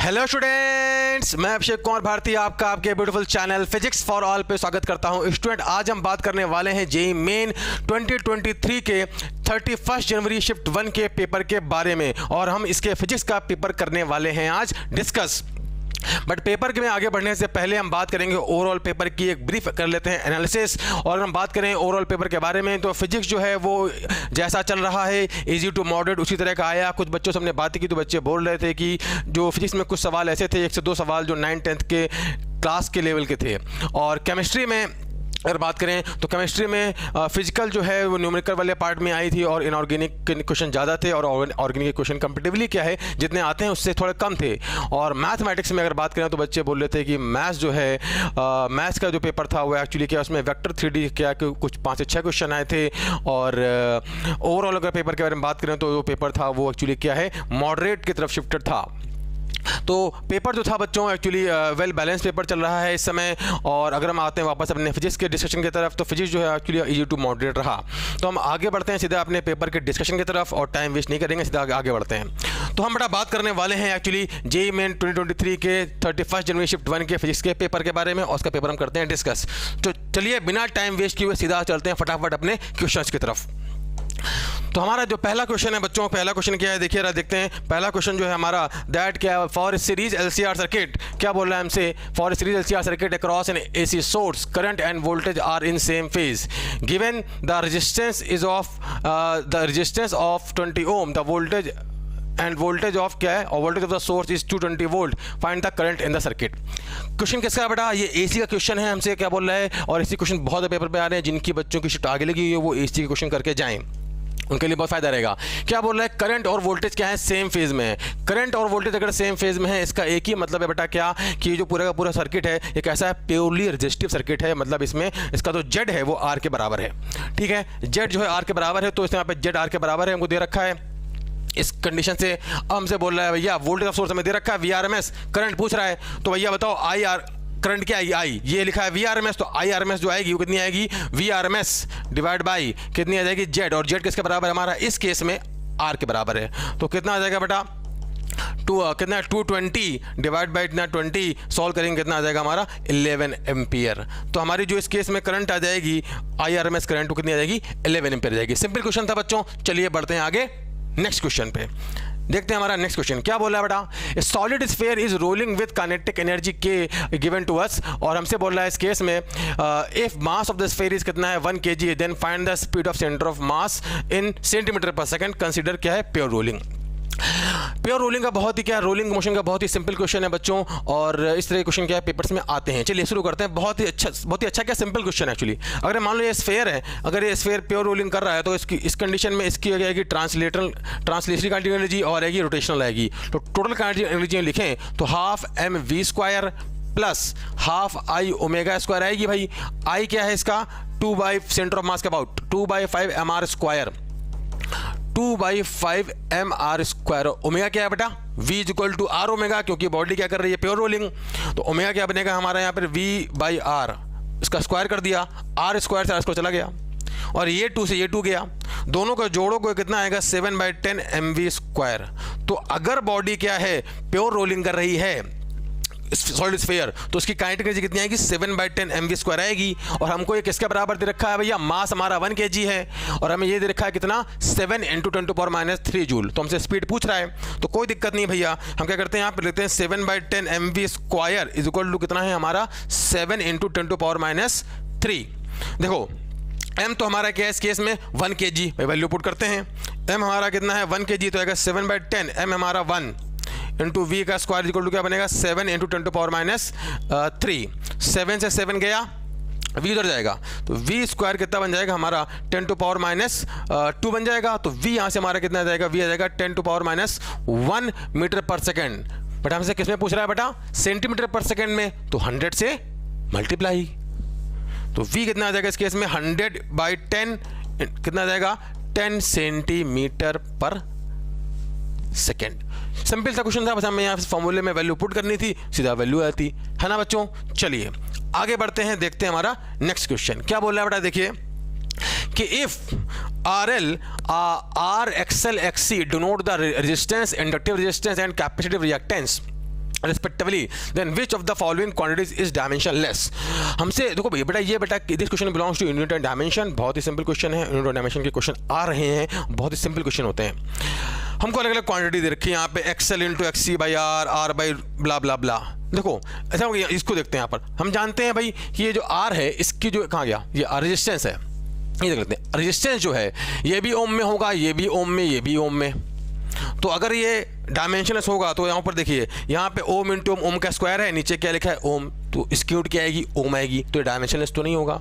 Hello students, मैं अभिषेक कुमार भारती आपका आपके beautiful channel physics for all पे स्वागत करता हूं। स्टूडेंट, आज हम बात करने वाले हैं जेईई मेन 2023 के 31 जनवरी शिफ्ट 1 के पेपर के बारे में, और हम इसके फिजिक्स का पेपर करने वाले हैं आज डिस्कस। बट पेपर के में आगे बढ़ने से पहले हम बात करेंगे ओवरऑल पेपर की, एक ब्रीफ कर लेते हैं एनालिसिस। और हम बात करें ओवरऑल पेपर के बारे में तो फिजिक्स जो है वो जैसा चल रहा है इजी टू मॉडरेट उसी तरह का आया। कुछ बच्चों से हमने बात की तो बच्चे बोल रहे थे कि जो फिजिक्स में कुछ सवाल ऐसे थे, 1 से 2 सवाल जो 9th-10th के क्लास के लेवल के थे। और केमिस्ट्री में अगर बात करें तो केमिस्ट्री में फिजिकल जो है वो न्यूमेरिकल वाले पार्ट में आई थी और इनऑर्गेनिक के क्वेश्चन ज़्यादा थे, और ऑर्गेनिक के क्वेश्चन कंपेटिवली क्या है जितने आते हैं उससे थोड़े कम थे। और मैथमेटिक्स में अगर बात करें तो बच्चे बोल रहे थे कि मैथ्स जो है मैथ्स का जो पेपर था वो एक्चुअली क्या उसमें वेक्टर 3D क्या कि कुछ 5 से 6 क्वेश्चन आए थे। और ओवरऑल अगर पेपर के बारे में बात करें तो जो पेपर था वो एक्चुअली क्या है मॉडरेट की तरफ शिफ्टेड था। तो पेपर जो था बच्चों एक्चुअली वेल बैलेंस पेपर चल रहा है इस समय। और अगर हम आते हैं वापस अपने फिजिक्स के डिस्कशन की तरफ तो फिजिक्स जो है एक्चुअली इजी टू मॉडरेट रहा। तो हम आगे बढ़ते हैं सीधा अपने पेपर के डिस्कशन की तरफ और टाइम वेस्ट नहीं करेंगे, सीधा आगे बढ़ते हैं। तो हम बड़ा बात करने वाले हैं एक्चुअली जेईई मेन 2023 के 31 जनवरी शिफ्ट 1 के फिजिक्स के पेपर के बारे में, और उसका पेपर हम करते हैं डिस्कस। तो चलिए बिना टाइम वेस्ट किए हुए सीधा चलते हैं फटाफट अपने क्वेश्चंस की तरफ। तो हमारा जो पहला क्वेश्चन है बच्चों, पहला क्वेश्चन क्या है देखिए, देखते हैं। पहला क्वेश्चन जो है हमारा दैट क्या है, फॉर सीरीज एलसीआर सर्किट क्या बोल रहा है हमसे, for series LCR circuit across an AC source current and voltage are in same phase given the resistance is of the resistance of 20 ohm the voltage and voltage of क्या है, और voltage of the source is 220 volt, find the current in the circuit. Question किसका है बेटा, ये AC का question है, हमसे क्या बोल रहा है। और इसी क्वेश्चन बहुत पेपर पे आ रहे हैं, जिनकी बच्चों की शिफ्ट आगे लगी हुई है वो एसी के क्वेश्चन करके जाएं, उनके लिए बहुत फायदा रहेगा। क्या बोल रहा है, करंट और वोल्टेज क्या है सेम फेज में है। करंट और वोल्टेज अगर सेम फेज में है इसका एक ही मतलब है बेटा क्या, कि जो पूरा का पूरा सर्किट है ये कैसा है, प्योरली रेजिस्टिव सर्किट है। मतलब इसमें इसका जो जेड है वो आर के बराबर है, ठीक है। जेड जो है आर के बराबर है, तो इसमें यहाँ पे जेड आर के बराबर है, हमको दे रखा है। इस कंडीशन से हमसे बोल रहा है भैया वोल्टेज ऑफ सोर्स हमें दे रखा है VRMS, करंट पूछ रहा है, तो भैया बताओ आई आर करंट क्या आएगी, आई ये लिखा है VRMS, तो IRMS जो आएगी वो कितनी आएगी, VRMS डिवाइड बाई कितनी आ जाएगी जेड, और जेड किसके बराबर है हमारा, इस केस में आर के बराबर है। तो कितना आ जाएगा बेटा, कितना 220 डिवाइड बाई इतना 20 सॉल्व करेंगे कितना आ जाएगा हमारा 11 एम्पियर। तो हमारी जो इस केस में करंट आ जाएगी IRMS करंट वो कितनी आ जाएगी 11 एम्पियर जाएगी। सिंपल क्वेश्चन था बच्चों। चलिए बढ़ते हैं आगे नेक्स्ट क्वेश्चन पे, देखते हैं हमारा नेक्स्ट क्वेश्चन क्या बोला है बेटा, solid sphere is rolling with kinetic energy K given to us. और हमसे बोल रहा है इस केस में if mass of the sphere is कितना है 1 kg, then find the speed of centre of mass in centimetre पर सेकंड, कंसीडर क्या है प्योर रोलिंग। प्योर रोलिंग का बहुत ही क्या, रोलिंग मोशन का बहुत ही सिंपल क्वेश्चन है बच्चों, और इस तरह के क्वेश्चन क्या है पेपर्स में आते हैं। चलिए शुरू करते हैं। बहुत ही अच्छा क्या सिंपल क्वेश्चन है एक्चुअली। अगर मान लो ये स्फीयर है, अगर ये स्फीयर प्योर रोलिंग कर रहा है तो इस कंडीशन में इसकी आएगी ट्रांसलेटरी काइनेटिक एनर्जी और आएगी रोटेशनल आएगी। तो टोटल काइनेटिक एनर्जी लिखें तो half mv² plus half I ω² आएगी। भाई I क्या है इसका 2 बाई सेंटर ऑफ मास के अबाउट 2/5 mr², 2/5 mr²। ओमेगा क्या है बेटा, V equal to R omega, क्योंकि बॉडी क्या कर रही है प्योर रोलिंग। तो ओमेगा क्या बनेगा हमारा यहाँ पर V/R, इसका स्क्वायर कर दिया, R स्क्वायर से R स्क्वायर चला गया, और ये 2 से ये 2 गया, दोनों का जोड़ों को कितना आएगा 7/10 mv²। तो अगर बॉडी क्या है प्योर रोलिंग कर रही है सॉलिड स्फीयर तो उसकी काइनेटिक एनर्जी कितनी आएगी 7/10 mv² आएगी। और हमको ये किसके बराबर दे रखा है भैया, मास हमारा 1 kg है, और हमें ये दे रखा है कितना 7 × 10⁻³ जूल। तो हमसे स्पीड पूछ रहा है तो कोई दिक्कत नहीं भैया, हम क्या करते हैं यहाँ पे लेते हैं 7/10 mv² इज इक्वल टू कितना है हमारा 7 × 10⁻³ देखो m तो हमारा क्या है इस केस में 1 kg, वैल्यू पुट करते हैं। m हमारा कितना है 1 kg, तो आएगा 7/10, m हमारा 1 इंटू V का स्क्वायर इक्वल टू क्या बनेगा 7 × 10⁻³ 7 से 7 गया, V उधर जाएगा, तो V स्क्वायर कितना बन जाएगा हमारा 10⁻² बन जाएगा। तो V यहाँ से हमारा कितना आ जाएगा, V आ जाएगा 10⁻1 मीटर पर सेकेंड। बट हमसे किस में पूछ रहा है बेटा, सेंटीमीटर पर सेकेंड में, तो 100 से मल्टीप्लाई, तो V कितना आ जाएगा इस केस में 100/10 कितना आ जाएगा 10 सेंटीमीटर पर सेकेंड। सिंपल सा क्वेश्चन था, बस हमें यहाँ फॉर्मूले में वैल्यू पुट करनी थी, सीधा वैल्यू आती है ना बच्चों। चलिए आगे बढ़ते हैं, देखते हैं हमारा नेक्स्ट क्वेश्चन क्या बोल रहा है बेटा। देखिए कि if RL R XL XC denote the resistance, inductive resistance and capacitive reactance respectively, then which of the following quantities is dimensionless? हमसे देखो भैया बेटा, ये बेटा this question belongs to unit and dimension, बहुत ही सिंपल क्वेश्चन है। Unit और डायमेंशन के क्वेश्चन आ रहे हैं, बहुत ही सिंपल क्वेश्चन होते हैं। हमको अलग अलग क्वांटिटी दे रखी है यहाँ पे, XL into XC by R by blah blah blah. देखो ऐसा हो गया, इसको देखते हैं यहाँ पर। हम जानते हैं भाई कि ये जो आर है इसकी जो कहाँ गया, ये रेजिस्टेंस है, ये देख लेते हैं। रेजिस्टेंस जो है ये भी ओम में होगा, ये भी ओम में, ये भी ओम में। तो अगर ये डायमेंशनलेस होगा तो यहाँ पर देखिए, यहाँ पे ओम इंटू ओम का स्क्वायर है, नीचे क्या लिखा है ओम, तो इसकी यूनिट क्या आएगी, ओम आएगी। तो ये डायमेंशनलेस तो नहीं होगा।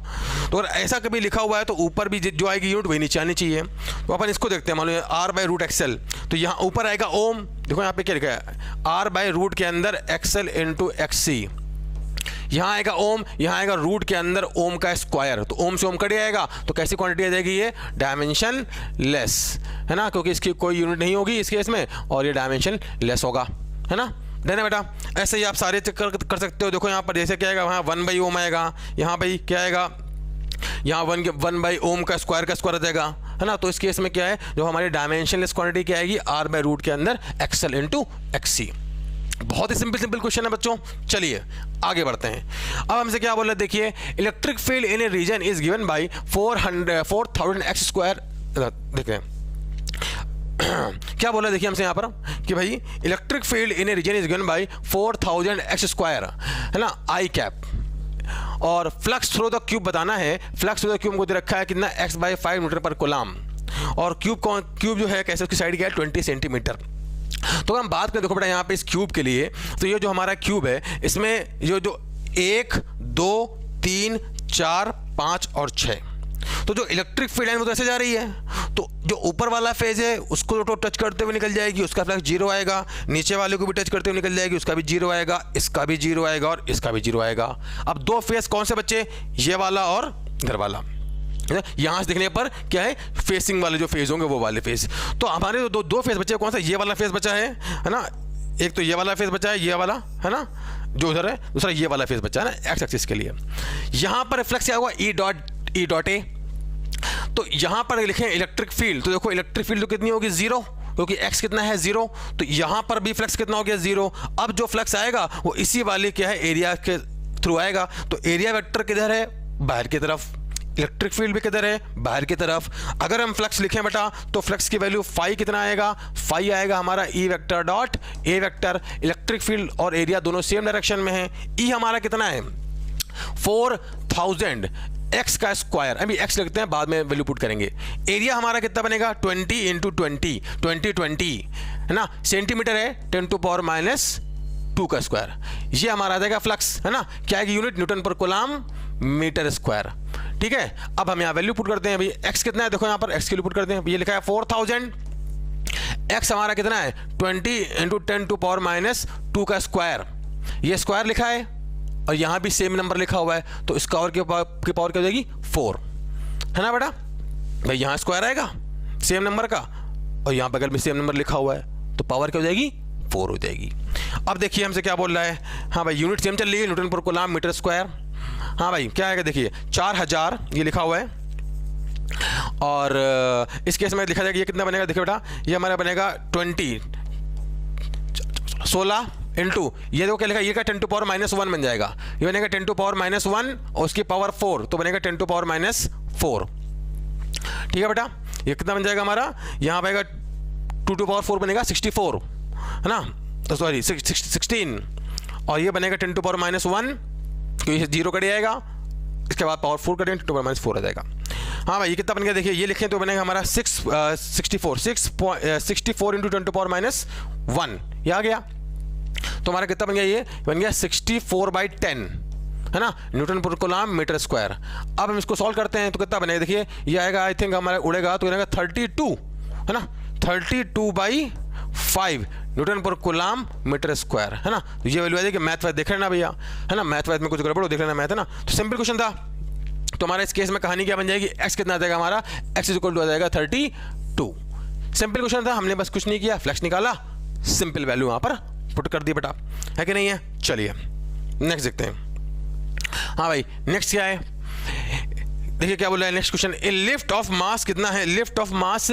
तो अगर ऐसा कभी लिखा हुआ है तो ऊपर भी जो आएगी यूनिट वही नीचे आनी चाहिए। तो अपन इसको देखते हैं, मान लो आर बाई रूट एक्सएल, तो यहाँ ऊपर आएगा ओम। देखो यहाँ पे क्या लिखा है, आर बाई रूट के अंदर एक्सएल इंटू एक्सी, यहाँ आएगा ओम, यहाँ आएगा रूट के अंदर ओम का स्क्वायर, तो ओम से ओम कट जाएगा। तो कैसी क्वांटिटी आ जाएगी, ये डायमेंशन लेस है ना, क्योंकि इसकी कोई यूनिट नहीं होगी इस केस में, और ये डायमेंशन लेस होगा, है ना। देना बेटा, ऐसे ही आप सारे चेक कर सकते हो। देखो यहाँ पर जैसे क्या आएगा, वहाँ 1 बाई ओम आएगा, यहाँ भाई क्या आएगा, यहाँ 1 बाई ओम का स्क्वायर आ जाएगा, है ना। तो इस केस में क्या है, जो हमारी डायमेंशनलेस क्वांटिटी क्या आएगी, आर बाई रूट के अंदर एक्सएल इंटू एक्सी। बहुत ही सिंपल क्वेश्चन है बच्चों। चलिए आगे बढ़ते हैं। अब हमसे क्या बोल रहे हैं, देखिए, electric field in a region is given by 4000 x square. देखें क्या बोला, देखिए हमसे यहाँ पर कि भाई electric field in a region is given by 4000 x square, है ना, आई कैप, और फ्लक्स थ्रू द क्यूब बताना है। फ्लक्स थ्रू द क्यूब को दे रखा है कितना, x/5 मीटर पर कूलम, और क्यूब जो है कैसे, उसकी साइड क्या है 20 सेंटीमीटर। तो हम बात करें, देखो बेटा यहाँ पे इस क्यूब के लिए, तो ये जो हमारा क्यूब है इसमें जो 1 2 3 4 5 और 6, तो जो इलेक्ट्रिक फील्ड है वो तो ऐसे जा रही है। तो जो ऊपर वाला फेज है उसको तो टच करते हुए निकल जाएगी, उसका फ्लक्स 0 आएगा। नीचे वाले को भी टच करते हुए निकल जाएगी, उसका भी 0 आएगा, इसका भी 0 आएगा, और इसका भी 0 आएगा। अब दो फेज कौन से बच्चे, ये वाला और इधर वाला। यहां से देखने पर क्या है, फेसिंग वाले जो फेज होंगे वो वाले फेज। तो हमारे दो फेज बचे, कौन सा, ये वाला फेज बचा है ना, एक तो ये वाला फेज बचा है, ये वाला है ना जो उधर है, दूसरा ये वाला फेज बचा है ना एक्स एक्सिस के लिए। यहां पर रिफ्लेक्स क्या हुआ, ई डॉट ए। तो यहां पर लिखें इलेक्ट्रिक फील्ड, तो देखो इलेक्ट्रिक फील्ड तो कितनी होगी, 0, क्योंकि एक्स कितना है 0। तो यहां पर भी फ्लक्स कितना हो गया, 0। अब जो फ्लक्स आएगा वो इसी वाले क्या है, एरिया के थ्रू आएगा। तो एरिया वेक्टर किधर है, बाहर की तरफ। इलेक्ट्रिक फील्ड भी किधर है, बाहर की तरफ। अगर हम फ्लक्स लिखें बेटा, तो फ्लक्स की वैल्यू फाई कितना आएगा, फाई आएगा हमारा E vector dot A vector. Electric field और एरिया दोनों सेम डायरेक्शन में है। ई हमारा कितना है 4000 एक्स का स्क्वायर, अभी एक्स लिखते हैं, बाद में वैल्यू पुट करेंगे। एरिया हमारा कितना बनेगा 20 इंटू 20 है ना, सेंटीमीटर है 10⁻⁻2 का स्क्वायर। ये हमारा आ जाएगा फ्लक्स, है ना, क्या है यूनिट, न्यूटन पर कूलम मीटर स्क्वायर। ठीक है, अब हम यहाँ वैल्यू पुट करते हैं। भाई एक्स कितना है, देखो यहाँ पर एक्स की वैल्यू पुट करते हैं। ये लिखा है 4000, एक्स हमारा कितना है 20 इंटू 10⁻⁻2 का स्क्वायर। ये स्क्वायर लिखा है और यहाँ भी सेम नंबर लिखा हुआ है, तो इसका और की पावर क्या हो जाएगी 4, है ना बेटा। भाई यहाँ स्क्वायर आएगा सेम नंबर का, और यहाँ बगल में सेम नंबर लिखा हुआ है, तो पावर क्या हो जाएगी 4 हो जाएगी। अब देखिए हमसे क्या बोल रहा है, हाँ भाई यूनिट सेम चल रही है, न्यूटन पर कूलम मीटर स्क्वायर। हाँ भाई क्या आएगा, देखिए 4000 ये लिखा हुआ है, और इस केस में लिखा जाएगा ये कितना बनेगा, देखिए बेटा ये हमारा बनेगा 16 इंटू ये देखो क्या लिखा, ये का 10⁻⁻1 बन जाएगा। ये बनेगा 10⁻⁻1 और उसकी पावर 4, तो बनेगा 10⁻⁻4। ठीक है बेटा, ये कितना बन जाएगा हमारा, यहाँ आएगा 2⁴ बनेगा 64, है ना, तो सॉरी 16, और ये बनेगा 10⁻⁻1, तो ये 0 कट जाएगा, इसके बाद पावर 4 करेंगे 10⁻⁻4 आ जाएगा। हाँ भाई ये कितना बन गया, देखिए ये लिखें तो बनेगा हमारा 64 इंटू 10⁻1, ये आ गया। तो हमारा कितना बन गया, ये बन गया 64/10, है ना, न्यूटन पर कूलम मीटर स्क्वायर। अब हम इसको सॉल्व करते हैं तो कितना बनेगा, देखिए ये आएगा, आई थिंक हमारा उड़ेगा तो बनेगा 32, है ना, 32/5 न्यूटन पर कूलम मीटर स्क्वायर, है ना। तो ये वैल्यू आ जाएगी। मैथ देख रहे ना भैया, है ना, मैथ में कुछ गड़बड़ हो, देख लेना मैथ, है ना। तो सिंपल क्वेश्चन था। तो हमारा इस केस में कहानी क्या बन जाएगी, एक्स कितना आ जाएगा हमारा, एक्स इक्वल टू आ जाएगा 32। सिंपल क्वेश्चन था, हमने बस कुछ नहीं किया, फ्लैक्स निकाला, सिंपल वैल्यू वहां पर पुट कर दी बेटा, है कि नहीं है। चलिए नेक्स्ट देखते हैं। हाँ भाई नेक्स्ट क्या है, देखिए क्या बोल रहा है next question, a lift of mass कितना है, lift of mass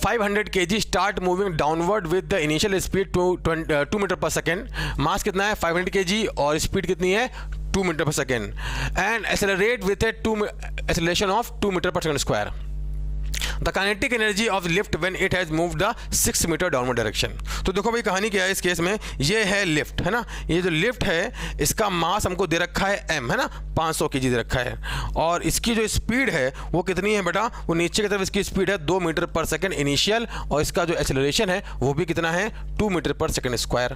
500 kg start moving downward with the initial speed 2 metre पर सेकेंड। मास कितना है 500 kg और स्पीड कितनी है 2 मीटर पर second, and accelerate with a acceleration of 2 metre पर second square. The kinetic energy of lift when it has moved the 6 meter downward direction. तो देखो भाई कहानी क्या है इस केस में, ये है लिफ्ट है ना, ये जो लिफ्ट है इसका मास हमको दे रखा है m है ना, 500 kg दे रखा है, और इसकी जो स्पीड है वो कितनी है बेटा, वो नीचे की तरफ इसकी स्पीड है 2 मीटर पर सेकेंड इनिशियल, और इसका जो एक्सेलरेशन है वो भी कितना है 2 मीटर पर सेकेंड स्क्वायर।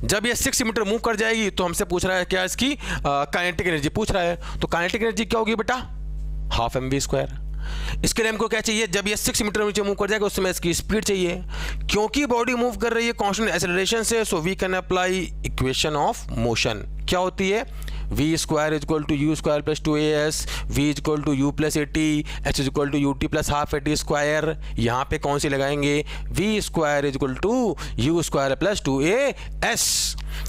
जब ये 6 मीटर मूव कर जाएगी तो हमसे पूछ रहा है क्या, इसकी काइनेटिक एनर्जी पूछ रहा है। तो काइनेटिक एनर्जी क्या होगी बेटा, हाफ mv स्क्वायर। इसके लिए हमको क्या चाहिए, जब ये 6 मीटर नीचे मूव कर जाएगा उस समय इसकी स्पीड चाहिए, क्योंकि बॉडी मूव कर रही है कांस्टेंट एक्सेलरेशन से, so we can apply equation of motion. क्या होती है, v square is equal to u square plus 2as, v is equal to u plus 80, h is equal to u t plus half 80 square. यहाँ पे कौन सी लगाएंगे, v square is equal to u square plus 2as,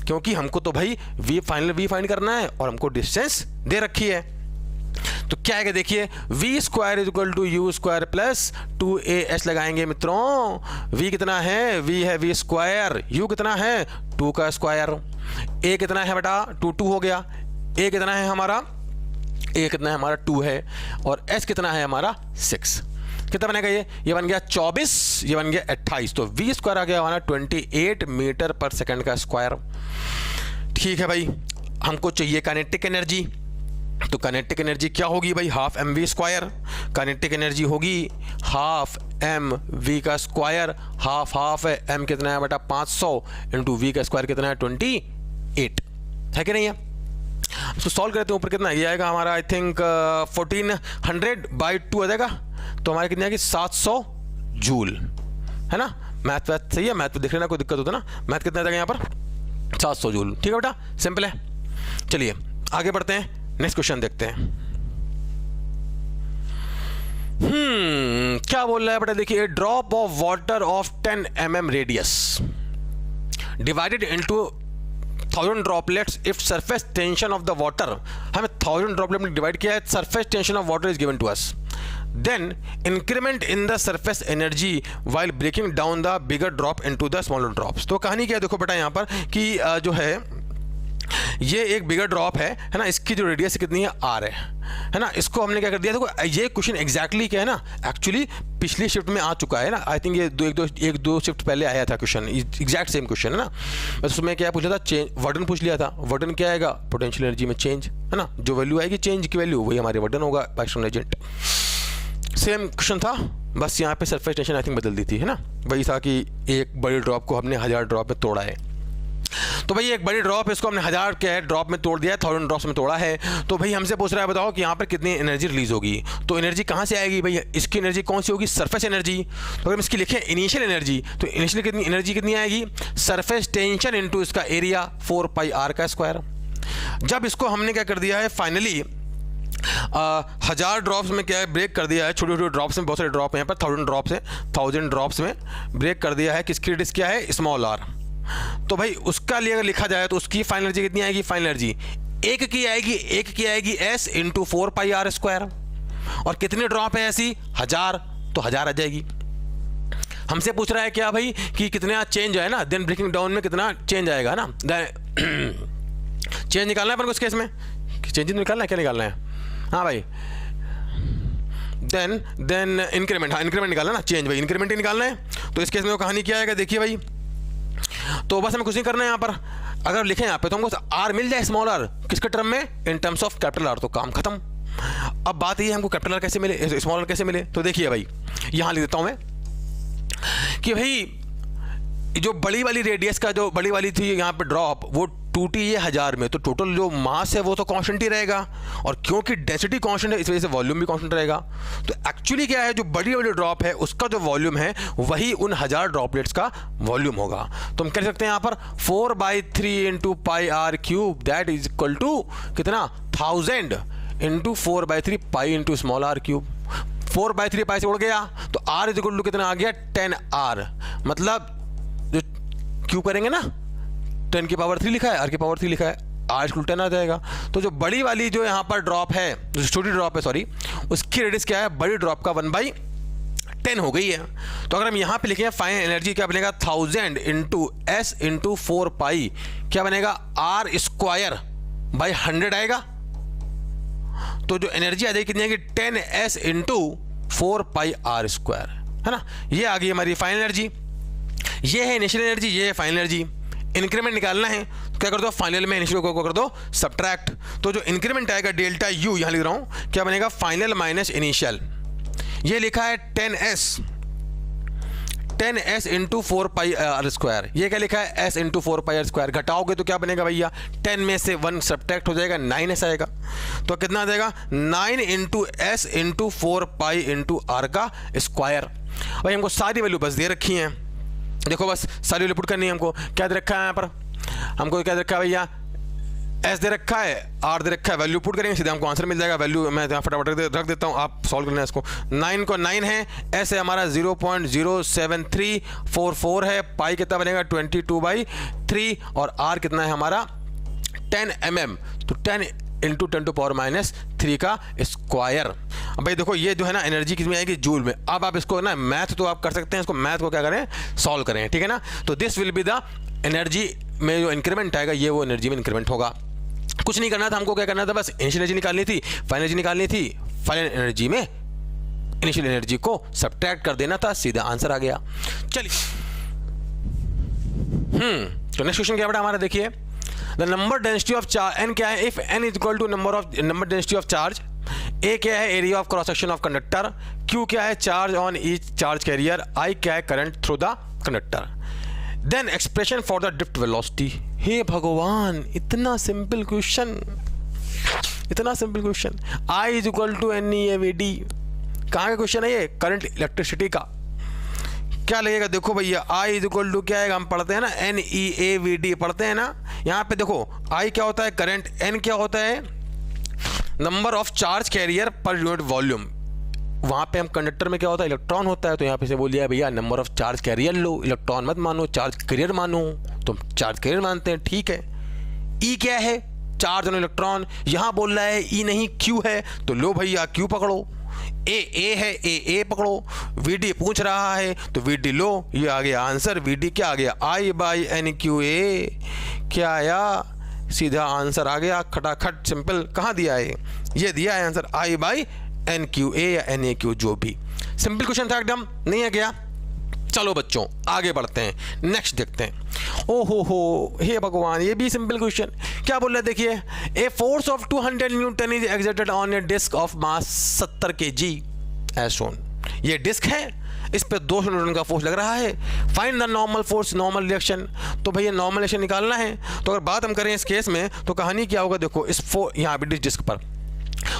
क्योंकि हमको तो भाई v find करना है और हमको डिस्टेंस दे रखी है। तो क्या है, देखिए v square is equal to u square plus 2as लगाएंगे मित्रों। v कितना है, v है v स्क्वायर, u कितना है 2 का स्क्वायर, a कितना है बेटा 2 हो गया, a कितना है हमारा, a कितना है हमारा 2 है, और s कितना है हमारा 6। कितना बनेगा ये बन गया 24, ये बन गया 28, तो v स्क्वायर आ गया हमारा 28 मीटर पर सेकंड का स्क्वायर। ठीक है भाई, हमको चाहिए काइनेटिक एनर्जी, तो काइनेटिक एनर्जी क्या होगी भाई, half mv square. Kinetic energy होगी हाफ mv का स्क्वायर, हाफ है, m कितना है बेटा 500 इंटू v का स्क्वायर कितना है 28 है कि नहीं है। इसको सॉल्व करते हैं, ऊपर कितना ये आएगा हमारा, आई थिंक 1400/2 आ जाएगा, तो हमारे कितनी आएगी 700 जूल है ना। मैथ सही है, मैथ देख लेना कोई दिक्कत होता ना, मैथ कितना आ जाएगा यहाँ पर 700 जूल। ठीक है बेटा, सिंपल है। चलिए आगे बढ़ते हैं, नेक्स्ट क्वेश्चन देखते हैं। क्या बोल रहा है बेटा, देखिए drop of water of 10 mm radius divided into 1000 droplets if surface tension of the water, हमें 1000 ड्रॉपलेट में डिवाइड किया है, surface tension of water is given to us, then increment in the surface energy while breaking down the bigger drop into the smaller drops. तो कहानी क्या है, देखो बेटा यहाँ पर कि जो है ये एक बिगर ड्रॉप है ना, इसकी जो रेडियस कितनी है r है ना, इसको हमने क्या कर दिया, देखो ये क्वेश्चन एग्जैक्टली क्या है ना, एक्चुअली पिछली शिफ्ट में आ चुका है ना, आई थिंक ये एक दो शिफ्ट पहले आया था क्वेश्चन, एग्जैक्ट सेम क्वेश्चन है ना। बस उसमें क्या पूछा था, चेंज वर्डन पूछ लिया था, वर्डन क्या आएगा, पोटेंशियल एनर्जी में चेंज है ना, जो वैल्यू आएगी चेंज की वैल्यू वही हमारे वर्डन होगा एक्सटर्नल एजेंट। सेम क्वेश्चन था, बस यहाँ पे सरफेस टेंशन आई थिंक बदल दी थी है ना, वही था कि एक बड़ी ड्रॉप को हमने 1000 ड्रॉप में तोड़ा है, तो भाई एक बड़ी ड्रॉप इसको हमने 1000 के ड्रॉप में तोड़ दिया है, 1000 ड्रॉप्स में तोड़ा है। तो भाई हमसे पूछ रहा है बताओ कि यहाँ पर कितनी एनर्जी रिलीज होगी, तो एनर्जी कहाँ से आएगी भाई, इसकी एनर्जी कौन सी होगी, सरफेस एनर्जी। तो अगर हम इसकी लिखें इनिशियल एनर्जी, तो इनिशियल कितनी एनर्जी कितनी आएगी, सरफेस टेंशन इंटू इसका एरिया 4πr का स्क्वायर। जब इसको हमने क्या कर दिया है फाइनली 1000 ड्रॉप्स में क्या है ब्रेक कर दिया है, छोटे छोटे ड्रॉप्स में, बहुत सारे ड्रॉप हैं यहाँ पर 1000 ड्रॉप्स हैं, 1000 ड्रॉप्स में ब्रेक कर दिया है, किसकी रेडियस क्या है स्मॉल r। तो भाई उसका लिए अगर लिखा जाए तो उसकी फाइनल एनर्जी कितनी आएगी, फाइनल एनर्जी एक की आएगी s इंटू 4πr स्क्वायर, और कितने ड्रॉप है ऐसी 1000, तो 1000 आ जाएगी। हमसे पूछ रहा है क्या भाई कि कितना चेंज है ना, देन ब्रेकिंग डाउन में कितना चेंज आएगा ना, चेंज निकालना है अपन को इस केस में, चेंज निकालना है, क्या निकालना है, हाँ भाई देन इंक्रीमेंट, हाँ इंक्रीमेंट निकालना ना, चेंज भाई इंक्रीमेंट ही निकालना है। तो इस केस में वो कहानी क्या आएगा, देखिए भाई, तो बस हमें कुछ नहीं करना है यहाँ पर, अगर लिखें यहाँ पे तो हमको r मिल जाए स्मॉल r, किसके टर्म में, in terms of capital R, तो काम खत्म। अब बात ये हमको कैपिटल R कैसे मिले, स्मॉल r कैसे मिले, तो देखिए भाई यहाँ लिख देता हूँ मैं कि भाई जो बड़ी वाली रेडियस का जो बड़ी वाली थी यहाँ पे ड्रॉप, वो टूटी ये 1000 में, तो टोटल जो मास है वो तो कांस्टेंट ही रहेगा, और क्योंकि डेंसिटी कांस्टेंट है इस वजह से वॉल्यूम भी कांस्टेंट रहेगा। तो एक्चुअली क्या है, जो बड़ी वाली ड्रॉप है उसका जो वॉल्यूम है वही उन 1000 ड्रॉपलेट्स का वॉल्यूम होगा। तो हम कह सकते हैं यहाँ पर 4/3 into πr cube, that is equal to कितना 1000 into 4/3 pi into small r cube. 4/3 pi से उड़ गया तो r इज इक्वल टू कितना आ गया 10r, मतलब जो क्यूब करेंगे ना 10 की पावर 3 लिखा है, r की पावर 3 लिखा है, आर स्क्वायर 10 आ जाएगा। तो जो बड़ी वाली जो यहाँ पर ड्रॉप है, जो छोटी ड्रॉप है सॉरी, उसकी रेडियस क्या है, बड़ी ड्रॉप का 1/10 हो गई है। तो अगर हम यहाँ पे लिखें फाइनल एनर्जी क्या बनेगा, 1000 इंटू एस इंटू 4 पाई क्या बनेगा, आर स्क्वायर बाई 100 आएगा। तो जो एनर्जी आ जाएगी कितनी आएगी, 10s into 4 pi R square, है ना। ये आ गई हमारी फाइनल एनर्जी। ये है इनिशियल एनर्जी, ये है फाइनल एनर्जी। इंक्रीमेंट निकालना है तो क्या कर दो, फाइनल में इनिशियल को कर दो सब्ट्रैक्ट। तो जो इंक्रीमेंट आएगा डेल्टा यू, यहाँ लिख रहा हूँ, क्या बनेगा, फाइनल माइनस इनिशियल। ये लिखा है 10s into 4 pi R square. ये क्या लिखा है, s into 4 pi R square. घटाओगे तो क्या बनेगा भैया, 10 में से 1 सब्ट्रैक्ट हो जाएगा, 9s आएगा। तो कितना आ जाएगा, 9 into s into 4 pi into r का स्क्वायर। भाई हमको सारी वैल्यू बस दे रखी हैं, देखो बस सारी वैल्यू पुट करनी है हमको। क्या दे रखा है यहाँ पर, हमको क्या दे रखा है भैया, एस दे रखा है, आर दे रखा है। वैल्यू पुट करेंगे सीधे हमको आंसर मिल जाएगा। वैल्यू मैं फटाफट रख देता हूँ, आप सॉल्व करना है इसको। 9 को 9 है, एस है हमारा 0.07344 है, पाई कितना बनेगा 22/3 और आर कितना है हमारा 10 mm। तो 10 इंटू 10 टू पावर -3 का स्क्वायर। अब भाई देखो ये जो है ना एनर्जी कितनी आएगी, जूल में। अब आप इसको ना मैथ तो आप कर सकते हैं, इसको मैथ को क्या करें, सॉल्व करें, ठीक है ना। तो this will be the energy में जो इंक्रीमेंट आएगा, ये वो एनर्जी में इंक्रीमेंट होगा। कुछ नहीं करना था हमको, क्या करना था, बस इनिशियल एनर्जी निकालनी थी, फाइनल एनर्जी निकालनी थी, फाइनल एनर्जी में इनिशियल एनर्जी को सब्ट्रैक्ट कर देना था, सीधा आंसर आ गया। चलिए तो नेक्स्ट क्वेश्चन क्या बेटा हमारा, देखिए the number density of charge n क्या है, if n is equal to number density of charge, a क्या है area of cross section of conductor, q क्या है charge on each charge carrier, I क्या है current through the conductor, then expression for the drift velocity. हे भगवान, इतना simple question, इतना simple question. I is equal to NeAVD, कहाँ का क्वेश्चन है ये, करंट इलेक्ट्रिसिटी का। क्या लगेगा, देखो भैया I इज इक्वल टू क्या है, हम पढ़ते हैं ना NeAVD पढ़ते हैं ना। यहाँ पे देखो I क्या होता है करंट, N क्या होता है number of charge carrier per unit volume. वहाँ पे हम कंडक्टर में क्या होता है, इलेक्ट्रॉन होता है। तो यहाँ पे से बोल दिया भैया number of charge carrier low, electron मत मानो, चार्ज कैरियर मानो। तो चार्ज कैरियर मानते हैं, ठीक है। ई क्या है, चार्ज ऑन इलेक्ट्रॉन। यहाँ बोल रहा है ई नहीं क्यू है, तो लो भैया क्यू पकड़ो। ए है, ए पकड़ो। वीडी पूछ रहा है तो वीडी लो, ये आ गया आंसर। वीडी क्या आ गया, I/NQA। क्या आया, सीधा आंसर आ गया, खटाखट सिंपल। कहाँ दिया है, ये दिया है आंसर I/NQA या NAQ, जो भी। सिंपल क्वेश्चन था एकदम, नहीं है क्या। चलो बच्चों आगे बढ़ते हैं, नेक्स्ट देखते हैं। ओहो हो, हे भगवान, ये भी सिंपल क्वेश्चन। क्या बोल रहे हैं, देखिए a force of 200 newton is exerted on a disc of mass 70 kg as shown. ये डिस्क है, इस पे 200 न्यूटन का फोर्स लग रहा है। Find the normal force, normal reaction. तो भैया नॉर्मल रिएक्शन निकालना है। तो अगर बात हम करें इस केस में, तो कहानी क्या होगा, देखो इस यहाँ पे डिस्क पर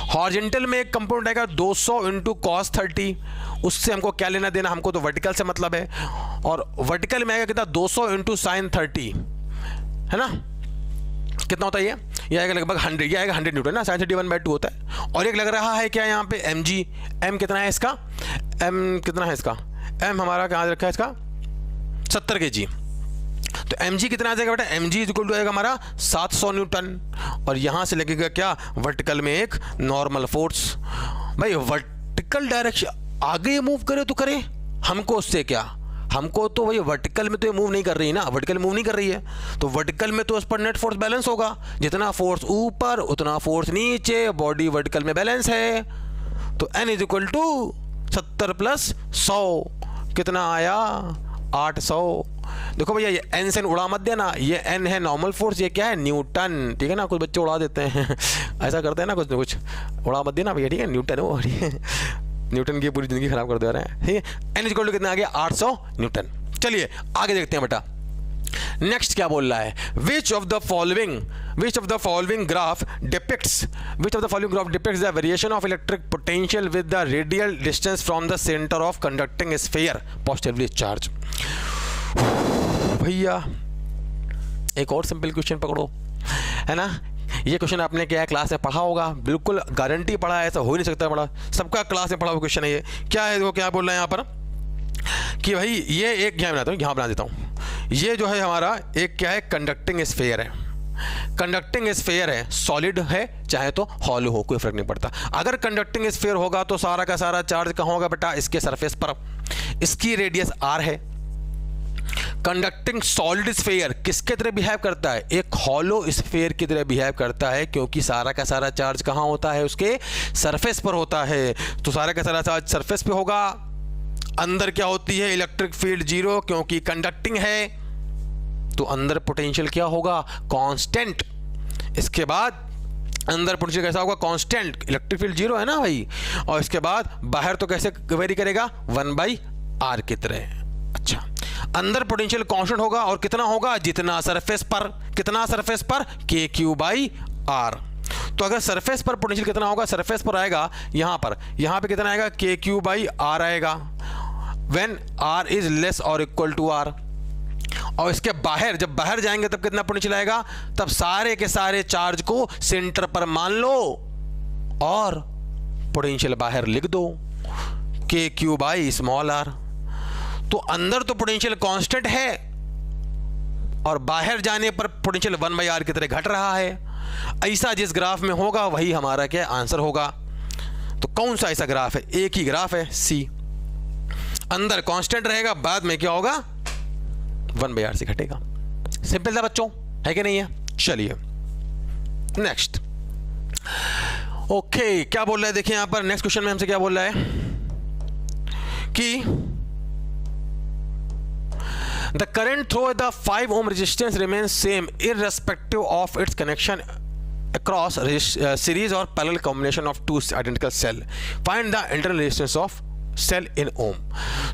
हॉरिजॉन्टल में एक कंपोनेंट आएगा 200 इंटू cos 30। उससे हमको क्या लेना देना, हमको तो वर्टिकल से मतलब है। और वर्टिकल में आएगा कितना, 200 इंटू sin 30, है ना। कितना होता है ये आएगा लगभग 100, ये आएगा 100 न्यूटन ना, sin 30 1/2 होता है। और एक लग रहा है क्या यहाँ पे mg, m कितना है इसका, m कितना है इसका, m हमारा कहाँ रखा है इसका 70 kg। तो mg कितना आ जाएगा बेटा, mg इज इक्वल टू आएगा हमारा 700 न्यूटन। और यहाँ से लगेगा क्या, वर्टिकल में एक नॉर्मल फोर्स। भाई वर्टिकल डायरेक्शन आगे मूव करे तो करे, हमको उससे क्या, हमको तो वही वर्टिकल में तो ये मूव नहीं कर रही ना, वर्टिकल मूव नहीं कर रही है। तो वर्टिकल में तो उस पर नेट फोर्स बैलेंस होगा, जितना फोर्स ऊपर उतना फोर्स नीचे, बॉडी वर्टिकल में बैलेंस है। तो n इज इक्वल टू 70 + 100 कितना आया, 800। देखो भैया ये n से उड़ा मत देना, ये n है नॉर्मल फोर्स, ये क्या है न्यूटन, ठीक है ना। कुछ बच्चे उड़ा देते हैं ऐसा करते हैं ना, कुछ उड़ा मत देना भैया, ठीक है। न्यूटन है वो, न्यूटन की पूरी जिंदगी खराब कर दे रहे हैं, ठीक है। n इक्वल टू कितना आ गया, 800 न्यूटन। चलिए आगे देखते हैं बेटा, नेक्स्ट क्या बोल रहा है, which of the following graph depicts the variation of electric potential with the radial distance from the center of conducting sphere positively charged। भैया एक और सिंपल क्वेश्चन पकड़ो, है ना। ये क्वेश्चन आपने क्या क्लास में पढ़ा होगा, बिल्कुल गारंटी पढ़ा है, ऐसा हो ही नहीं सकता पढ़ा, सबका क्लास में पढ़ा हुआ क्वेश्चन है ये। क्या है वो, क्या बोल रहे हैं यहाँ पर कि भाई ये एक यहाँ बनाता हूँ, यहाँ बना देता हूँ। ये जो है हमारा एक क्या है, कंडक्टिंग स्फीयर है, कंडक्टिंग स्फीयर है, सॉलिड है चाहे तो हॉलो हो, कोई फर्क नहीं पड़ता। अगर कंडक्टिंग स्फीयर होगा तो सारा का सारा चार्ज कहाँ होगा बेटा, इसके सरफेस पर, इसकी रेडियस r है। कंडक्टिंग सॉलिड स्फीयर किसके तरह बिहेव करता है, एक हॉलो स्फीयर की तरह बिहेव करता है, क्योंकि सारा का सारा चार्ज कहाँ होता है, उसके सरफेस पर होता है। तो सारा का सारा चार्ज सरफेस पे होगा। अंदर क्या होती है, इलेक्ट्रिक फील्ड जीरो, क्योंकि कंडक्टिंग है तो अंदर पोटेंशियल क्या होगा, कांस्टेंट। इसके बाद अंदर पोटेंशियल कैसा होगा, कांस्टेंट, इलेक्ट्रिक फील्ड जीरो है ना भाई। और इसके बाद बाहर तो कैसे वेरी करेगा, 1/r की तरह। अच्छा, अंदर पोटेंशियल कांस्टेंट होगा और कितना होगा, जितना सरफेस पर, कितना सरफेस पर, KQ/r। तो अगर सरफेस पर पोटेंशियल कितना होगा, सरफेस पर आएगा यहाँ पे कितना आएगा, KQ/r आएगा, व्हेन r इज लेस और इक्वल टू r। और इसके बाहर, जब बाहर जाएंगे तब कितना पोटेंशियल आएगा, तब सारे के सारे चार्ज को सेंटर पर मान लो और पोटेंशियल बाहर लिख दो, KQ/r। तो अंदर तो पोटेंशियल कांस्टेंट है और बाहर जाने पर पोटेंशियल 1/r की तरह घट रहा है। ऐसा जिस ग्राफ में होगा वही हमारा क्या आंसर होगा। तो कौन सा ऐसा ग्राफ है, एक ही ग्राफ है, C। अंदर कांस्टेंट रहेगा, बाद में क्या होगा, 1/r से घटेगा। सिंपल था बच्चों, है कि नहीं है। चलिए नेक्स्ट। ओके, क्या बोल रहा है, देखिए यहां पर नेक्स्ट क्वेश्चन में हमसे क्या बोल रहा है कि the current through the 5 ohm resistance remains same irrespective of its connection across series or parallel combination of two identical cell. Find the internal resistance of cell in ohm.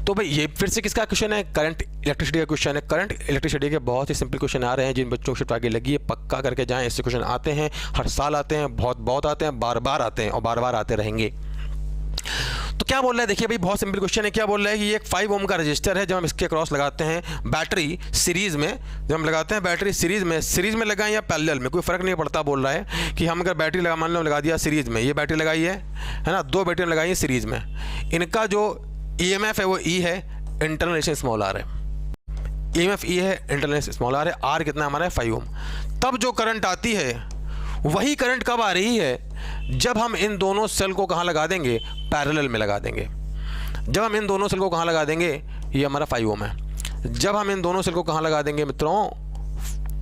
तो भाई ये फिर से किसका क्वेश्चन है, करंट इलेक्ट्रिसिटी का question है। Current electricity के बहुत ही सिंपल क्वेश्चन आ रहे हैं, जिन बच्चों को शिफ्ट आगे लगी है पक्का करके जाएं। ऐसे क्वेश्चन आते हैं, हर साल आते हैं, बहुत आते हैं, बार बार आते हैं और बार बार आते रहेंगे। तो क्या बोल रहा है, देखिए भाई बहुत सिंपल क्वेश्चन है। क्या बोल रहा है कि ये एक 5 ओम का रजिस्टर है, जब हम इसके क्रॉस लगाते हैं बैटरी सीरीज में, जब हम लगाते हैं बैटरी सीरीज में लगाएं या पैरेलल में, कोई फर्क नहीं पड़ता। बोल रहा है कि हम अगर बैटरी लगा, मान लो लगा दिया सीरीज में, ये बैटरी लगाई है ना, 2 बैटरी लगाई है सीरीज में, इनका जो EMF है वो E है, इंटरनल रेजिस्टेंस स्मॉल r है। EMF E है, इंटरनल स्मॉल r है, R कितना हमारा है 5 ओम। तब जो करंट आती है वही करंट कब आ रही है, जब हम इन दोनों सेल को कहाँ लगा देंगे, पैरेलल में लगा देंगे। जब हम इन दोनों सेल को कहाँ लगा देंगे, ये हमारा 5 ओम है। जब हम इन दोनों सेल को कहाँ लगा देंगे मित्रों,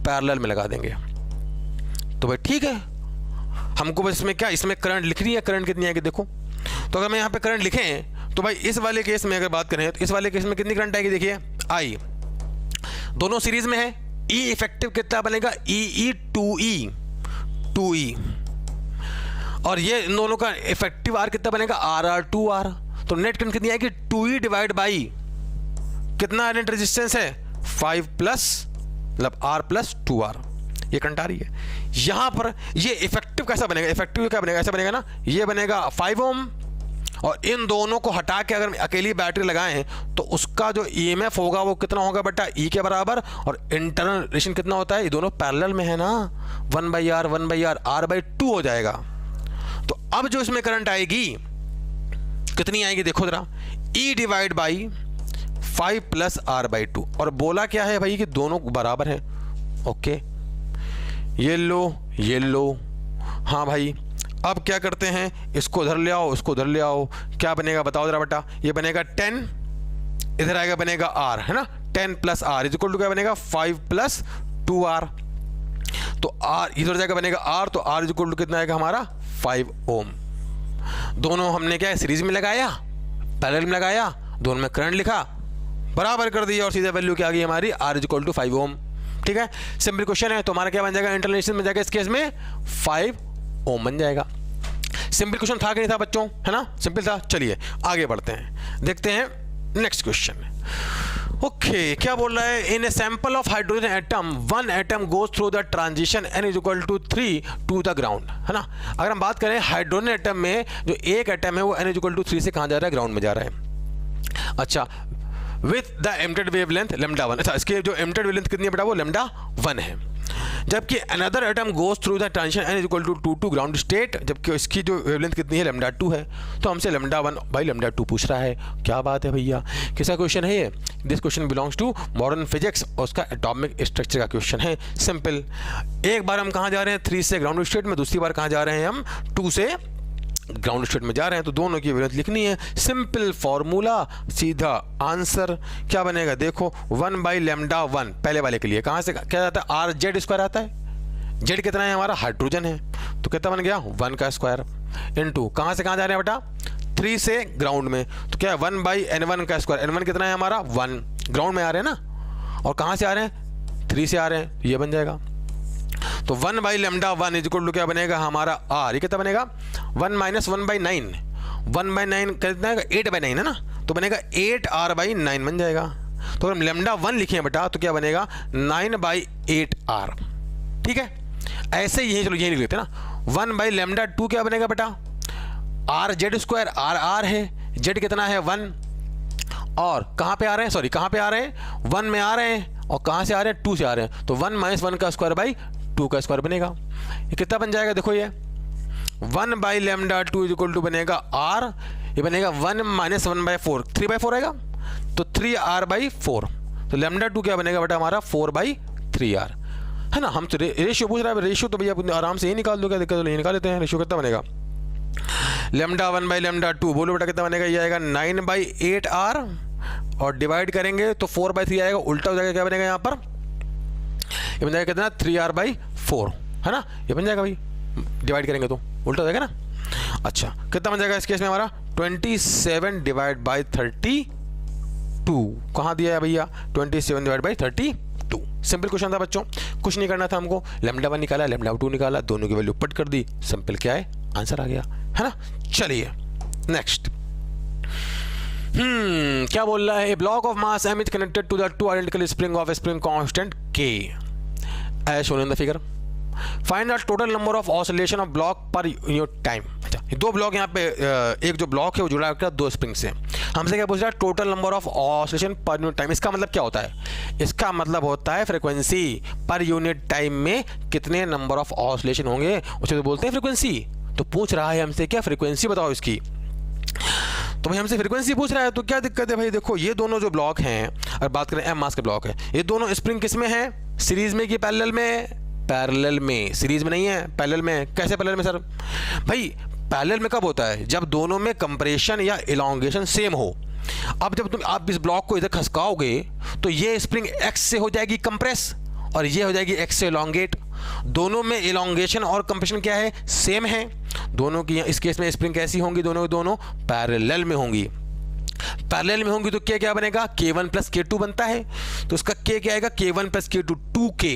पैरेलल में लगा देंगे। तो भाई ठीक है, हमको बस इसमें क्या, इसमें करंट लिखनी है, करंट कितनी आएगी देखो। तो अगर मैं यहाँ पे करंट लिखें तो भाई इस वाले केस में अगर बात करें तो इस वाले केस में कितनी करंट आएगी, देखिए I, दोनों सीरीज में है। E इफेक्टिव कितना बनेगा, E 2E, और ये इन दोनों का इफेक्टिव R कितना बनेगा, R 2R। तो नेट करंट कितनी आएगी, 2E डिवाइड बाई कितना नेट रेजिस्टेंस है, 5 प्लस मतलब R प्लस 2R, ये करंट आ रही है। यहां पर ये इफेक्टिव कैसा बनेगा, इफेक्टिव क्या बनेगा, ऐसा बनेगा ना, ये बनेगा 5 ओम, और इन दोनों को हटा के अगर अकेली बैटरी लगाएं तो उसका जो EMF होगा वो कितना होगा बेटा, E के बराबर, और इंटरनल रेजिस्टेंस कितना होता है, ये दोनों पैरेलल में है ना, 1/r R/2 हो जाएगा। तो अब जो इसमें करंट आएगी कितनी आएगी देखो जरा, E divide by 5 plus R/2, और बोला क्या है भाई कि दोनों बराबर हैं। ओके, ये लो, हाँ भाई। अब क्या करते हैं, इसको उधर ले आओ, इसको उधर ले आओ, क्या बनेगा बताओ जरा बेटा, ये बनेगा 10, इधर आएगा बनेगा R, है ना, 10 plus R is equal to क्या बनेगा, 5 प्लस 2R। तो R इधर जाएगा बनेगा R, तो R इज इक्वल टू कितना आएगा हमारा 5 ओम। दोनों हमने क्या है, सीरीज में लगाया, पैरेलल में लगाया, दोनों में करंट लिखा, बराबर कर दिया, और सीधा वैल्यू क्या आ गई हमारी, R इज इक्वल टू 5 ओम। ठीक है, सिंपल क्वेश्चन है। तो हमारा क्या बन जाएगा, इंटरनल रेजिस्टेंस में जाएगा इस केस में 5 ओम बन जाएगा। सिंपल क्वेश्चन था कि नहीं था बच्चों, है ना, सिंपल था। चलिए आगे बढ़ते हैं, देखते हैं नेक्स्ट क्वेश्चन। ओके, क्या बोल रहा है, in a sample of hydrogen atom 1 atom goes through the transition n is equal to 3 to the ground, है ना। अगर हम बात करें हाइड्रोजन एटम में, जो एक एटम है वो n इज इक्वल टू 3 से कहाँ जा रहा है, ग्राउंड में जा रहा है। अच्छा, विथ द एमिटेड वेवलेंथ λ1, अच्छा इसके जो एमिटेड वेवलेंथ कितनी है बेटा, वो λ1 है। जबकि another atom goes through the transition n is equal to 2 to ground state, जबकि इसकी जो वेवलेंथ कितनी है लैम्डा 2 है, तो हमसे लैम्डा 1 बाई लैम्डा 2 पूछ रहा है। क्या बात है भैया, किसका क्वेश्चन है ये? This question belongs to modern physics और उसका एटॉमिक स्ट्रक्चर का क्वेश्चन है। सिंपल। एक बार हम कहाँ जा रहे हैं 3 से ग्राउंड स्टेट में, दूसरी बार कहाँ जा रहे हैं हम 2 से ग्राउंड स्टेट में जा रहे हैं, तो दोनों की वेवलेंथ लिखनी है। सिंपल फॉर्मूला, सीधा आंसर क्या बनेगा देखो, 1 बाई लैम्डा 1 पहले वाले के लिए कहाँ से क्या जाता है, आर जेड स्क्वायर आता है। जेड कितना है हमारा, हाइड्रोजन है, तो कितना बन गया 1 का स्क्वायर इनटू कहाँ से कहाँ जा रहे हैं बेटा 3 से ग्राउंड में, तो क्या है 1 बाई n1 का स्क्वायर। n1 कितना है हमारा 1, ग्राउंड में आ रहे हैं ना, और कहाँ से आ रहे हैं 3 से आ रहे हैं, ये बन जाएगा। तो 1 by lambda 1 is equal to क्या बनेगा हमारा आर, ये कितना बनेगा 1 माइनस 1 बाई 9, 1 बाई 9 कितना है 8 बाई 9 है ना, तो बनेगा 8 आर बाई 9 बन जाएगा। तो अगर हम लैम्डा 1 लिखे बेटा तो क्या बनेगा 9 बाई 8 आर। ठीक है, ऐसे ही है, चलो यही लिख लेते हैं ना। 1 बाई लैम्डा 2 क्या बनेगा बेटा R Z square, R R है, जेड कितना है 1, और कहाँ पे आ रहे हैं, सॉरी कहाँ पे आ रहे हैं 1 में आ रहे हैं, और कहाँ से आ रहे हैं 2 से आ रहे हैं, तो 1 माइनस 1 का स्क्वायर बाई 2 का स्क्वायर बनेगा। ये कितना बन जाएगा देखो, ये 1 by lambda 2 is equal to बनेगा आर, ये बनेगा 1 माइनस 1 बाई 4, 3 बाई 4 आएगा, तो 3 आर बाई 4, तो लैम्डा 2 क्या बनेगा बेटा हमारा 4 बाई 3 आर, है ना। हम तो रेशियो पूछ रहा है, रेशियो तो भैया आराम से ही निकाल दो, क्या दिक्कत है, ये निकाल लेते हैं। रेशियो कितना बनेगा लैम्डा 1 बाई लैम्डा 2, बोलो बेटा कितना बनेगा, ये आएगा 9 बाई 8 आर, और डिवाइड करेंगे तो 4 बाई 3 आएगा, उल्टा हो जाएगा, क्या बनेगा यहाँ पर ये बन जाएगा कितना 3 आर बाई 4, है ना, ये बन जाएगा भाई, डिवाइड करेंगे तो उल्टा हो जाएगा ना। अच्छा कितना बन जाएगा इस केस में हमारा 27 डिवाइड बाई 32, कहाँ दिया है भैया 27 डिवाइड बाई 32। सिंपल क्वेश्चन था बच्चों, कुछ नहीं करना था हमको, लैम्डा 1 निकाला, लैम्डा 2 निकाला, दोनों की वैल्यू पट कर दी, सिंपल क्या है आंसर आ गया, है ना। चलिए नेक्स्ट। क्या बोल रहा है, a block of mass m is connected to the 2 identical spring of spring constant k as shown in the figure. Find the total number of oscillation of block per unit time. अच्छा, दो block यहाँ पे, एक जो block है वो जुड़ा है 2 स्प्रिंग से, हमसे क्या पूछ रहा है total number of oscillation per unit time. इसका मतलब क्या होता है, इसका मतलब होता है फ्रीक्वेंसी पर यूनिट टाइम में कितने नंबर ऑफ ऑसिलेशन होंगे, उसे तो बोलते हैं फ्रीक्वेंसी। तो पूछ रहा है हमसे क्या फ्रीक्वेंसी बताओ इसकी, तो भाई हमसे फ्रीक्वेंसी पूछ रहा है, तो क्या दिक्कत है भाई। देखो ये दोनों जो ब्लॉक हैं, अगर बात करें एम मास के ब्लॉक है, ये दोनों स्प्रिंग किस में है, सीरीज में कि पैरेलल में, पैरेलल में, सीरीज में नहीं है पैरेलल में। कैसे पैरेलल में सर, भाई पैरेलल में कब होता है जब दोनों में कंप्रेशन या इलॉन्गेशन सेम हो। अब जब आप इस ब्लॉक को इधर खसकाओगे तो ये स्प्रिंग एक्स से हो जाएगी कंप्रेस और ये हो जाएगी एक्स से इलॉन्गेट, दोनों में इलॉन्गेशन और कंप्रेशन क्या है सेम है, दोनों की इस केस में स्प्रिंग कैसी होंगी, दोनों पैरेलल में होंगी। पैरेलल में होंगी तो क्या क्या बनेगा k1 प्लस k2 बनता है, तो उसका k क्या आएगा k1 plus k2 2k।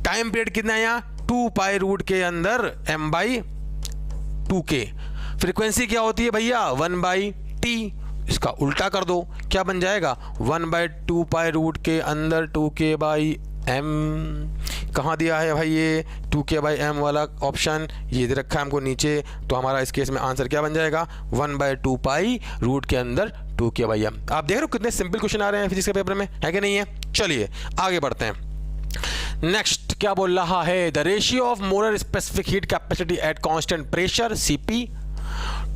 Time period कितना है यहाँ 2 पाई रूट के अंदर m बाई 2k। फ्रीक्वेंसी क्या होती है भैया 1 बाई t, इसका उल्टा कर दो क्या बन जाएगा 1 बाई 2 पाई रूट के अंदर 2k बाई m। कहाँ दिया है भाई ये 2k बाई m वाला ऑप्शन, ये दे रखा है हमको नीचे, तो हमारा इस केस में आंसर क्या बन जाएगा 1 बाई 2 पाई रूट के अंदर 2k बाई m। आप देख रहे हो कितने सिंपल क्वेश्चन आ रहे हैं फिजिक्स के पेपर में, है कि नहीं है। चलिए आगे बढ़ते हैं। नेक्स्ट क्या बोल रहा है, the ratio of molar specific heat capacity at constant pressure Cp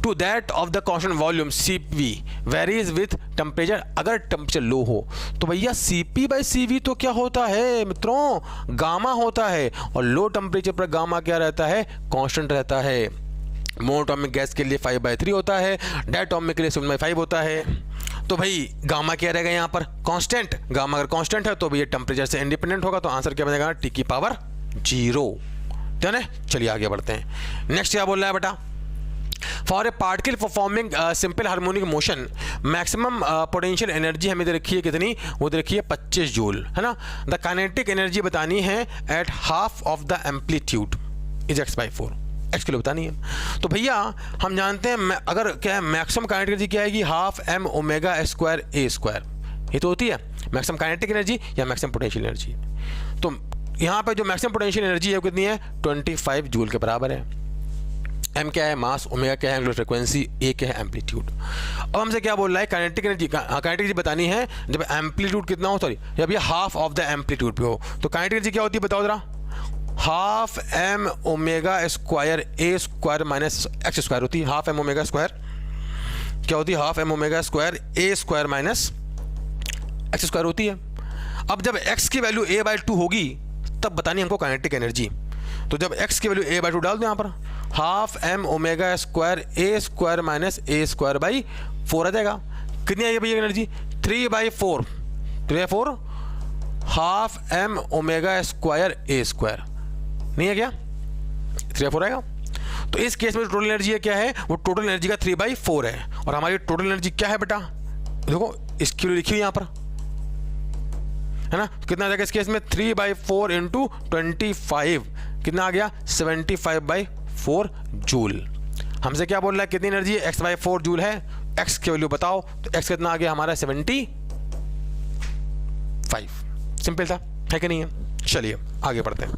to that of the constant volume Cv varies with temperature. अगर टेम्परेचर लो हो तो भैया Cp बाई Cv तो क्या होता है मित्रों गामा होता है, और लो टेम्परेचर पर गामा क्या रहता है कांस्टेंट रहता है। मोनोटॉमिक गैस के लिए 5/3 होता है, डायटोमिक के लिए 7/5 होता है। तो भाई गामा क्या रहेगा यहाँ पर कांस्टेंट, गामा अगर कांस्टेंट है तो भैया टेम्परेचर से इंडिपेंडेंट होगा, तो आंसर क्या बनेगा T की पावर 0। ठीक है, चलिए आगे बढ़ते हैं। नेक्स्ट क्या बोल रहा है बेटा, for a particle performing simple harmonic motion maximum potential energy हमें दे रखी है कितनी, वो दे रखी है 25 जूल, है ना। द काइनेटिक एनर्जी बतानी है at half of the amplitude is x/4, x के लिए बतानी है। तो भैया हम जानते हैं अगर क्या है मैक्सिमम काइनेटिक एनर्जी क्या आएगी half m omega square a square, ये तो होती है मैक्सिमम काइनेटिक एनर्जी या मैक्सिमम पोटेंशियल एनर्जी। तो यहाँ पे जो मैक्सिमम पोटेंशियल एनर्जी है वो कितनी है 25 जूल के बराबर है। m क्या है मास, ओमेगा क्या है एंगुलर फ्रीक्वेंसी, a क्या है एम्पलीट्यूड। अब हमसे क्या बोल रहा है काइनेटिक एनर्जी, काइनेटिक एनर्जी बतानी है जब एम्पलीट्यूड कितना हो, सॉरी जब ये हाफ ऑफ द एम्पलीट्यूड पे हो। तो काइनेटिक एनर्जी क्या होती है बताओ जरा, half M omega square A square minus x square होती है। हाफ एम ओमेगा स्क्वायर क्या होती है? Half M omega square A square minus x square होती है। अब जब x की वैल्यू a/2 होगी तब बतानी हमको काइनेटिक एनर्जी। तो जब x की वैल्यू a/2 डाल दो यहाँ पर, half M omega square A square minus A square by 4 आ जाएगा। कितनी आएगी भैया energy? 3/4 3/4 half M omega square A square, नहीं है क्या? 3/4 आएगा। तो इस केस में टोटल एनर्जी क्या है? वो टोटल एनर्जी का 3/4 है। और हमारी टोटल एनर्जी क्या है बेटा? देखो इसकी लिखी हुई यहाँ पर है ना। कितना आ जाएगा इस केस में? 3/4 इंटू 25 कितना आ गया? 75/4 जूल। हमसे क्या बोल रहा है? कितनी एनर्जी है? x/4 जूल है। x की वैल्यू बताओ, तो x कितना आ गया हमारा? 75। सिंपल था, है कि नहीं है? चलिए आगे बढ़ते हैं।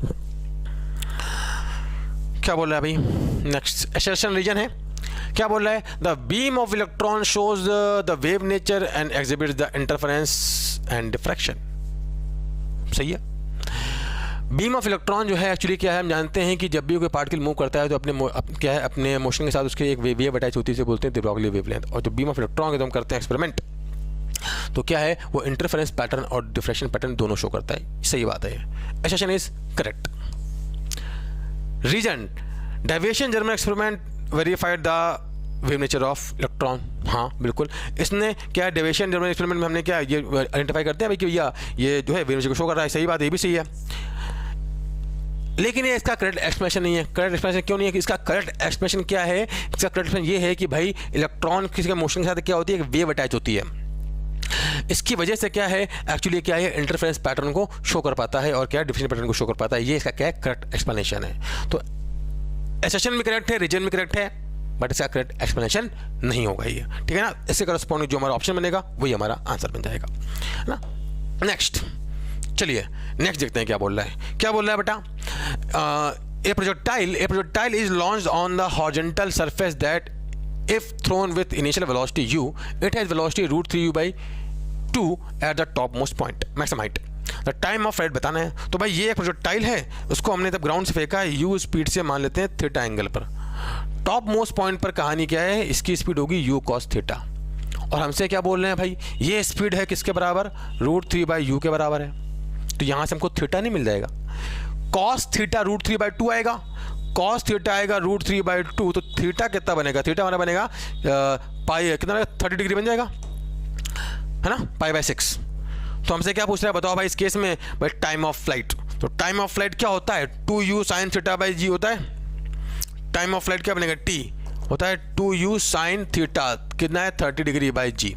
क्या बोल रहा है भाई? नेक्स्ट असर्शन रीजन है। क्या बोल रहा है? The beam of electron shows the wave nature and exhibits the interference and diffraction. सही है। बीम ऑफ इलेक्ट्रॉन जो है एक्चुअली क्या है, हम जानते हैं कि जब भी कोई पार्टिकल मूव करता है तो क्या है, अपने मोशन के साथ उसके एक वेव अटैच होती है, इसे बोलते हैं de Broglie वेवलेंथ। और जो बीम ऑफ इलेक्ट्रॉन के तो हम करते हैं एक्सपेरिमेंट, तो क्या है वो इंटरफेरेंस पैटर्न और डिफ्रैक्शन पैटर्न दोनों शो करता है। सही बात है, assertion is correct. Reason Davisson Germer experiment verified the wave nature of electron. हाँ बिल्कुल, इसने क्या डेविएशन जर्मन एक्सपेरिमेंट में हमने क्या ये आइडेंटिफाई करते हैं भाई कि भैया ये जो है वेव नेचर को शो कर रहा है। सही बात है, ये भी सही है। लेकिन ये इसका करेक्ट एक्सप्लेनेशन नहीं है। करेक्ट एक्सप्लेनेशन क्यों नहीं है? कि इसका करेक्ट एक्सप्लेनेशन क्या है? इसका करेक्ट एक्सप्लेनेशन ये है कि भाई इलेक्ट्रॉन किसी के मोशन के साथ क्या होती है? एक वेव अटैच होती है। इसकी वजह से क्या है एक्चुअली क्या है, इंटरफेरेंस पैटर्न को शो कर पाता है और क्या डिफ्रेक्शन पैटर्न को शो कर पाता है। ये इसका क्या है? करेक्ट एक्सप्लेनेशन है। तो असर्शन भी करेक्ट है, रीजन भी करेक्ट है, बट इसका करेक्ट एक्सप्लेनेशन नहीं होगा ये। ठीक है ना। इससे करस्पॉन्डिंग जो हमारा ऑप्शन बनेगा वही हमारा आंसर बन जाएगा, है ना। नेक्स्ट, चलिए नेक्स्ट देखते हैं क्या बोल रहा है। क्या बोल रहा है बेटा? ए projectile is launched on the horizontal surface that if thrown with initial velocity u, it has velocity √3u/2 at the topmost point, maximum height. The time of flight बताना है। तो भाई ये एक प्रोजेक्टाइल है, उसको हमने तब ग्राउंड से फेंका है, u स्पीड से मान लेते हैं थीटा एंगल पर। टॉप मोस्ट पॉइंट पर कहानी क्या है? इसकी स्पीड होगी u cos थीटा। और हमसे क्या बोल रहे हैं भाई? ये स्पीड है किसके बराबर? √3/u के बराबर है। तो यहाँ से हमको थीटा नहीं मिल जाएगा। cos थीटा √3/2 आएगा, cos थीटा आएगा √3/2। तो थीटा कितना बनेगा? थीटा हमारा बनेगा पाई कितना? 30 डिग्री बन जाएगा, है ना, π/6। तो हमसे क्या पूछ रहा है बताओ भाई इस केस में? भाई टाइम ऑफ फ्लाइट। तो टाइम ऑफ फ्लाइट क्या होता है? 2u sin θ/g होता है। टाइम ऑफ फ्लाइट क्या बनेगा? t होता है 2u sin थीटा, कितना है? 30 डिग्री बाई जी।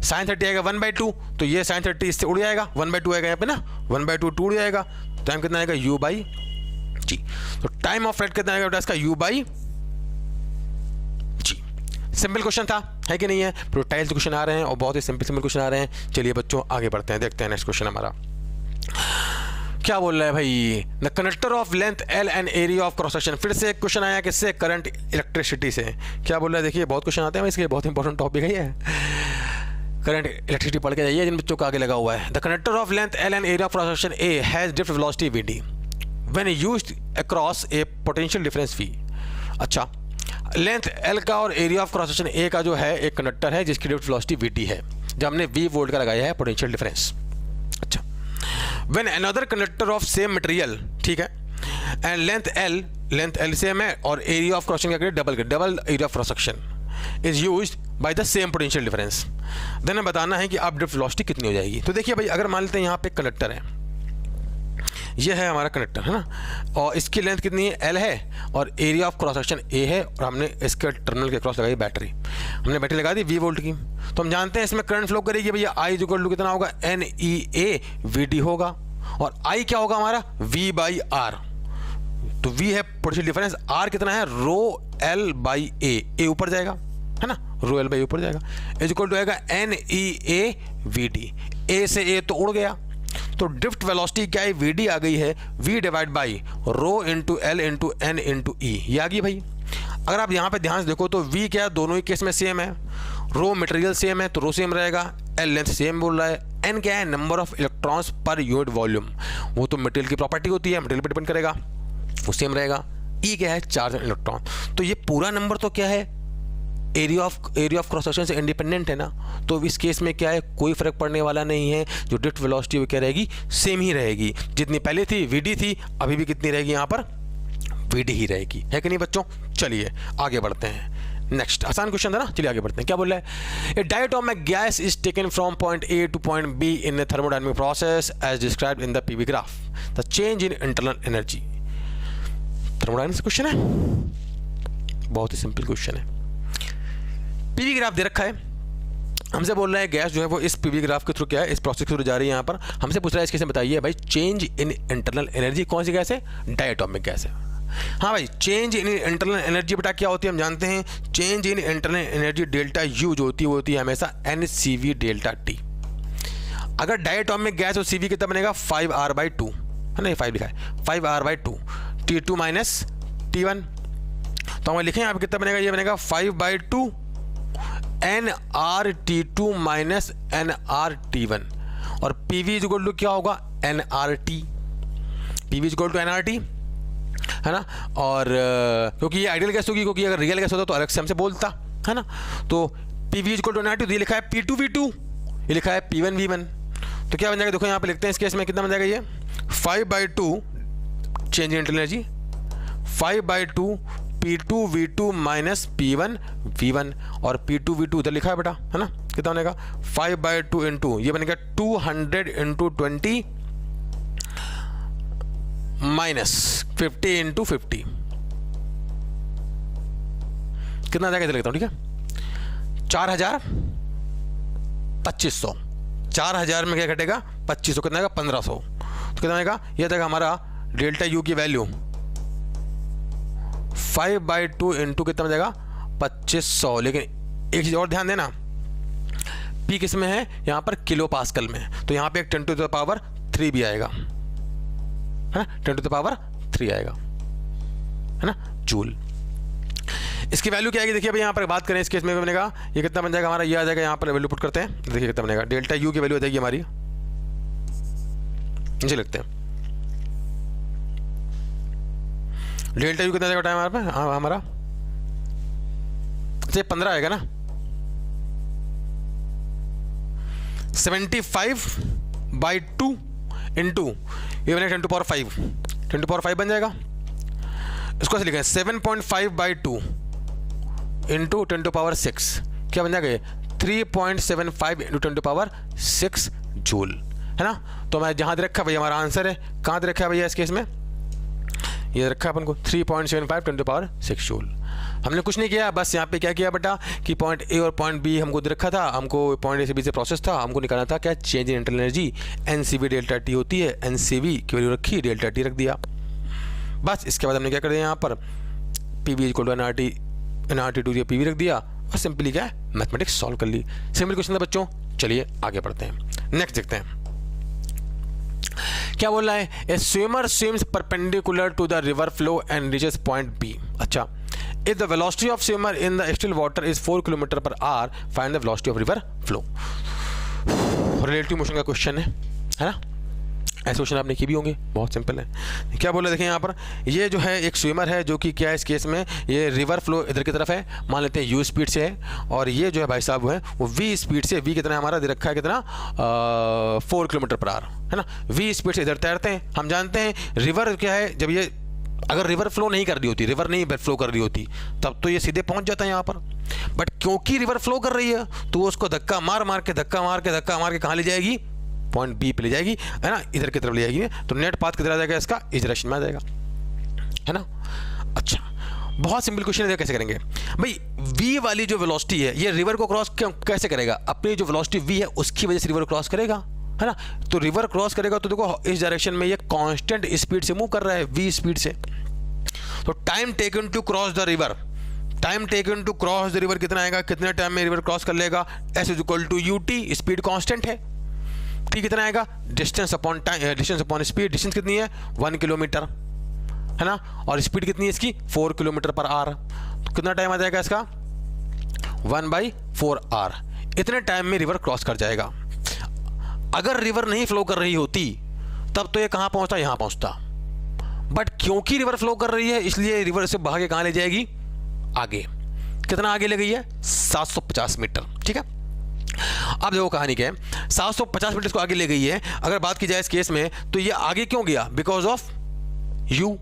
sin 30 आएगा 1/2, तो ये sin 30 इससे उड़ जाएगा, 1/2 आएगा यहाँ पे ना, 1/2 उड़ जाएगा। टाइम कितना आएगा? u/g। तो टाइम ऑफ फ्लाइट कितना आएगा बेटा इसका? u/g। सिंपल क्वेश्चन था, है कि नहीं है? प्रोजेक्टाइल से क्वेश्चन आ रहे हैं और बहुत ही सिंपल क्वेश्चन आ रहे हैं। चलिए बच्चों आगे बढ़ते हैं, देखते हैं नेक्स्ट क्वेश्चन हमारा क्या बोल रहा है भाई। The conductor of length L and area of cross section. फिर से एक क्वेश्चन आया किससे? करंट इलेक्ट्रिसिटी से। क्या बोल रहा है? देखिए बहुत क्वेश्चन आते हैं इसके, बहुत इंपॉर्टेंट टॉपिक है ये। करंट इलेक्ट्रिसिटी पढ़ के जाइए जिन बच्चों का आगे लगा हुआ है। The conductor of length L and area of cross section A has drift velocity Vd when used across A potential difference V। अच्छा, लेंथ L का और area of cross section A का जो है एक कंडक्टर है जिसकी ड्रिफ्ट वेलोसिटी Vd है, जब हमने V वोल्ट का लगाया है पोटेंशियल डिफरेंस। अच्छा, when another conductor of same material, ठीक है, एंड लेंथ L सेम है और एरिया ऑफ क्रॉस सेक्शन क्या करें? Double area of cross section is used by the same potential difference. Then हमें बताना है कि अब ड्रिफ्ट वेलोसिटी कितनी हो जाएगी। तो देखिए भाई, अगर मान लेते हैं यहाँ पे कंडक्टर है, ये है हमारा कंडक्टर, है ना, और इसकी लेंथ कितनी है? L है और area of cross section A है, और हमने इसके टर्मिनल के क्रॉस लगाई बैटरी। हमने बैटरी लगा दी V वोल्ट की। तो हम जानते हैं इसमें करंट फ्लो करेगी भैया I = कितना होगा? NEA/VD होगा, और I क्या होगा हमारा? V/R। तो V है पोटेंशियल डिफरेंस, R कितना है? ρL/A। A ऊपर जाएगा, है ना, ρL/A ऊपर जाएगा, इक्वल टू आएगा NEA/VD। A से A तो उड़ गया, तो ड्रिफ्ट वेलोसिटी क्या है? Vd आ गई है, V divide by rho into L into N into E, ये आ गई भाई। अगर आप यहाँ पे ध्यान से देखो तो V क्या दोनों ही केस में सेम है, रो मटेरियल सेम है तो रो सेम रहेगा, L लेंथ सेम बोल रहा है, N क्या है? Number of electrons per unit volume, वो तो मटेरियल की प्रॉपर्टी होती है, मटेरियल पर डिपेंड करेगा। वो सेम रहेगा। ई क्या है, चार्ज एंड इलेक्ट्रॉन। तो ये पूरा नंबर तो क्या है, एरिया ऑफ क्रॉस सेक्शन से इंडिपेंडेंट है ना, तो इस केस में क्या है, कोई फर्क पड़ने वाला नहीं है। जो ड्रिफ्ट वेलोसिटी वो क्या रहेगी, सेम ही रहेगी। जितनी पहले थी वीडी थी, अभी भी कितनी रहेगी यहाँ पर, वीडी ही रहेगी, है कि नहीं बच्चों। चलिए आगे बढ़ते हैं। नेक्स्ट आसान क्वेश्चन था ना, चलिए आगे बढ़ते हैं। क्या बोल रहा है, a diatomic gas is taken from point A to point B in a thermodynamic process as described in the PV graph, the change in internal energy. Thermodynamics question है, बहुत ही सिंपल क्वेश्चन है। पीवी ग्राफ दे रखा है, हमसे बोल रहा है गैस जो है वो इस पीवी ग्राफ के थ्रू क्या है, इस प्रोसेस के थ्रू जा रही है। यहाँ पर हमसे पूछ रहा है, इसके से बताइए भाई चेंज इन इंटरनल एनर्जी कौन सी गैस है, डायटोमिक गैस है। हाँ भाई, चेंज इन इंटरनल एनर्जी बेटा क्या होती है हम जानते हैं, change in internal energy delta U जो होती है वो होती है हमेशा NCV डेल्टा टी। अगर डायटोमिक गैस और CV कितना बनेगा, 5R/2 है ना, ये 5 लिखा है, 5R/2 T2 माइनस T1। तो हम लिखें यहाँ पे कितना बनेगा, ये बनेगा 5/2 nRT2 माइनस nRT1। और PV इज इक्वल टू क्या होगा, nRT। PV is equal to nRT है ना। और क्योंकि ये आइडियल गैस होगी, क्योंकि अगर रियल गैस होता तो अलग से हमसे बोलता है ना। तो PV is equal to nRT, ये लिखा है P2V2, ये लिखा है P1V1। तो क्या बन जाएगा, देखो यहाँ पे लिखते हैं, इस केस में कितना बन जाएगा, ये 5/2 change in internal energy, 5/2 P2V2 minus P1V1। और P2V2 उधर लिखा है बेटा, है ना, कितना बनेगा 5/2 इंटू ये बनेगा 200 इंटू 20 माइनस 50 इंटू 50, कितना आ जाएगा, इधर लिखता हूं, ठीक है, 4000 2500, 4000 में क्या घटेगा, 2500 कितना आएगा, 1500। तो कितना आएगा, यह देगा हमारा डेल्टा यू की वैल्यू 5/2 इंटू कितना बन जाएगा, 2500। लेकिन एक चीज और ध्यान देना, पी किस में है, यहां पर किलो पास्कल में, तो यहां पे एक 10 टू द पावर 3 भी आएगा, है ना, 10 टू द पावर 3 आएगा, है ना, जूल। इसकी वैल्यू क्या आएगी, देखिए अभी यहाँ पर बात करें, इस केस में बनेगा ये कितना बन जाएगा हमारा, ये आ जाएगा, यहाँ पर वैल्यू पुट करते हैं, देखिए कितना बनेगा, डेल्टा यू की वैल्यू आ जाएगी हमारी, नीचे लिखते हैं, डेल्टा यू कितना जाएगा टाइम हमारे पे, हमारा 15 आएगा ना, 75/2 इंटू ये बनेगा 10 टू पावर 5, 10 टू पावर 5 बन जाएगा। इसको ऐसे लिखें 7.5/2 इंटू 10 टू पावर 6, क्या बन जाएगा, 3.75 इंटू 10 टू पावर 6 जूल, है ना। तो मैं जहां दे रखा भाई हमारा आंसर है, कहां दे रखा है भैया इस केस में, ये रखा अपन को 3.75 10 टू पावर 6 जूल। हमने कुछ नहीं किया, बस यहाँ पे क्या किया बेटा कि पॉइंट ए और पॉइंट बी हमको दे रखा था, हमको पॉइंट ए से बी से प्रोसेस था, हमको निकालना था क्या, change in internal energy, NCV delta T होती है, NCV की वैल्यू रखी, डेल्टा टी रख दिया, बस। इसके बाद हमने क्या कर दिया, यहाँ पर PV equal to nRT2 PV रख दिया, और सिंपली क्या है, मैथमेटिक्स सॉल्व कर ली। सिंपल क्वेश्चन था बच्चों, चलिए आगे बढ़ते हैं, नेक्स्ट देखते हैं क्या बोल रहा है, a swimmer swims perpendicular to the river flow and reaches point B. अच्छा, if the velocity of swimmer in the still water is 4 km/h, find the velocity of river flow. Relative motion का question है ना, ऐसे question आपने किए भी होंगे, बहुत सिंपल है। क्या बोले, देखिए यहाँ पर ये जो है एक स्विमर है जो कि क्या है, इस केस में ये रिवर फ्लो इधर की तरफ है, मान लेते हैं u स्पीड से है, और ये जो है भाई साहब है वो v स्पीड से, v कितना हमारा दे रखा है, कितना 4 km/h, है ना, v स्पीड से इधर तैरते हैं। हम जानते हैं रिवर क्या है, जब ये अगर रिवर फ्लो नहीं कर रही होती, रिवर नहीं फ्लो कर रही होती, तब तो ये सीधे पहुंच जाता है यहाँ पर, बट क्योंकि रिवर फ्लो कर रही है तो वो उसको धक्का मार के कहाँ ले जाएगी, पॉइंट बी पे ले जाएगी, है ना, इधर की तरफ ले जाएगी, तो नेट पाथ किधर आ जाएगा, इसका इस डायरेक्शन में आ जाएगा, है ना। अच्छा, बहुत सिंपल क्वेश्चन है, कैसे करेंगे भाई, v वाली जो वेलोसिटी है ये रिवर को क्रॉस कैसे करेगा, अपनी जो वेलोसिटी v है उसकी वजह से रिवर क्रॉस करेगा, है ना। तो रिवर क्रॉस करेगा तो देखो इस डायरेक्शन में ये कांस्टेंट स्पीड से मूव कर रहा है, v स्पीड से। तो time taken to cross the river, time taken to cross the river कितना आएगा, कितने टाइम में रिवर क्रॉस कर लेगा, s is equal to ut, speed constant है, t कितना आएगा, distance upon time, distance upon speed, distance कितनी है 1 किलोमीटर, है ना, और स्पीड कितनी है इसकी 4 km/h, तो कितना टाइम आ जाएगा इसका 1/4 इतने टाइम में रिवर क्रॉस कर जाएगा। अगर रिवर नहीं फ्लो कर रही होती तब तो ये कहाँ पहुंचता, यहाँ पहुंचता, बट क्योंकि रिवर फ्लो कर रही है इसलिए रिवर से बहा के कहाँ ले जाएगी, आगे। कितना आगे ले गई है, 750 मीटर। ठीक है, अब देखो कहानी क्या है, 750 मीटर को आगे ले गई है। अगर बात की जाए इस केस में तो ये आगे क्यों गया, बिकॉज ऑफ यू।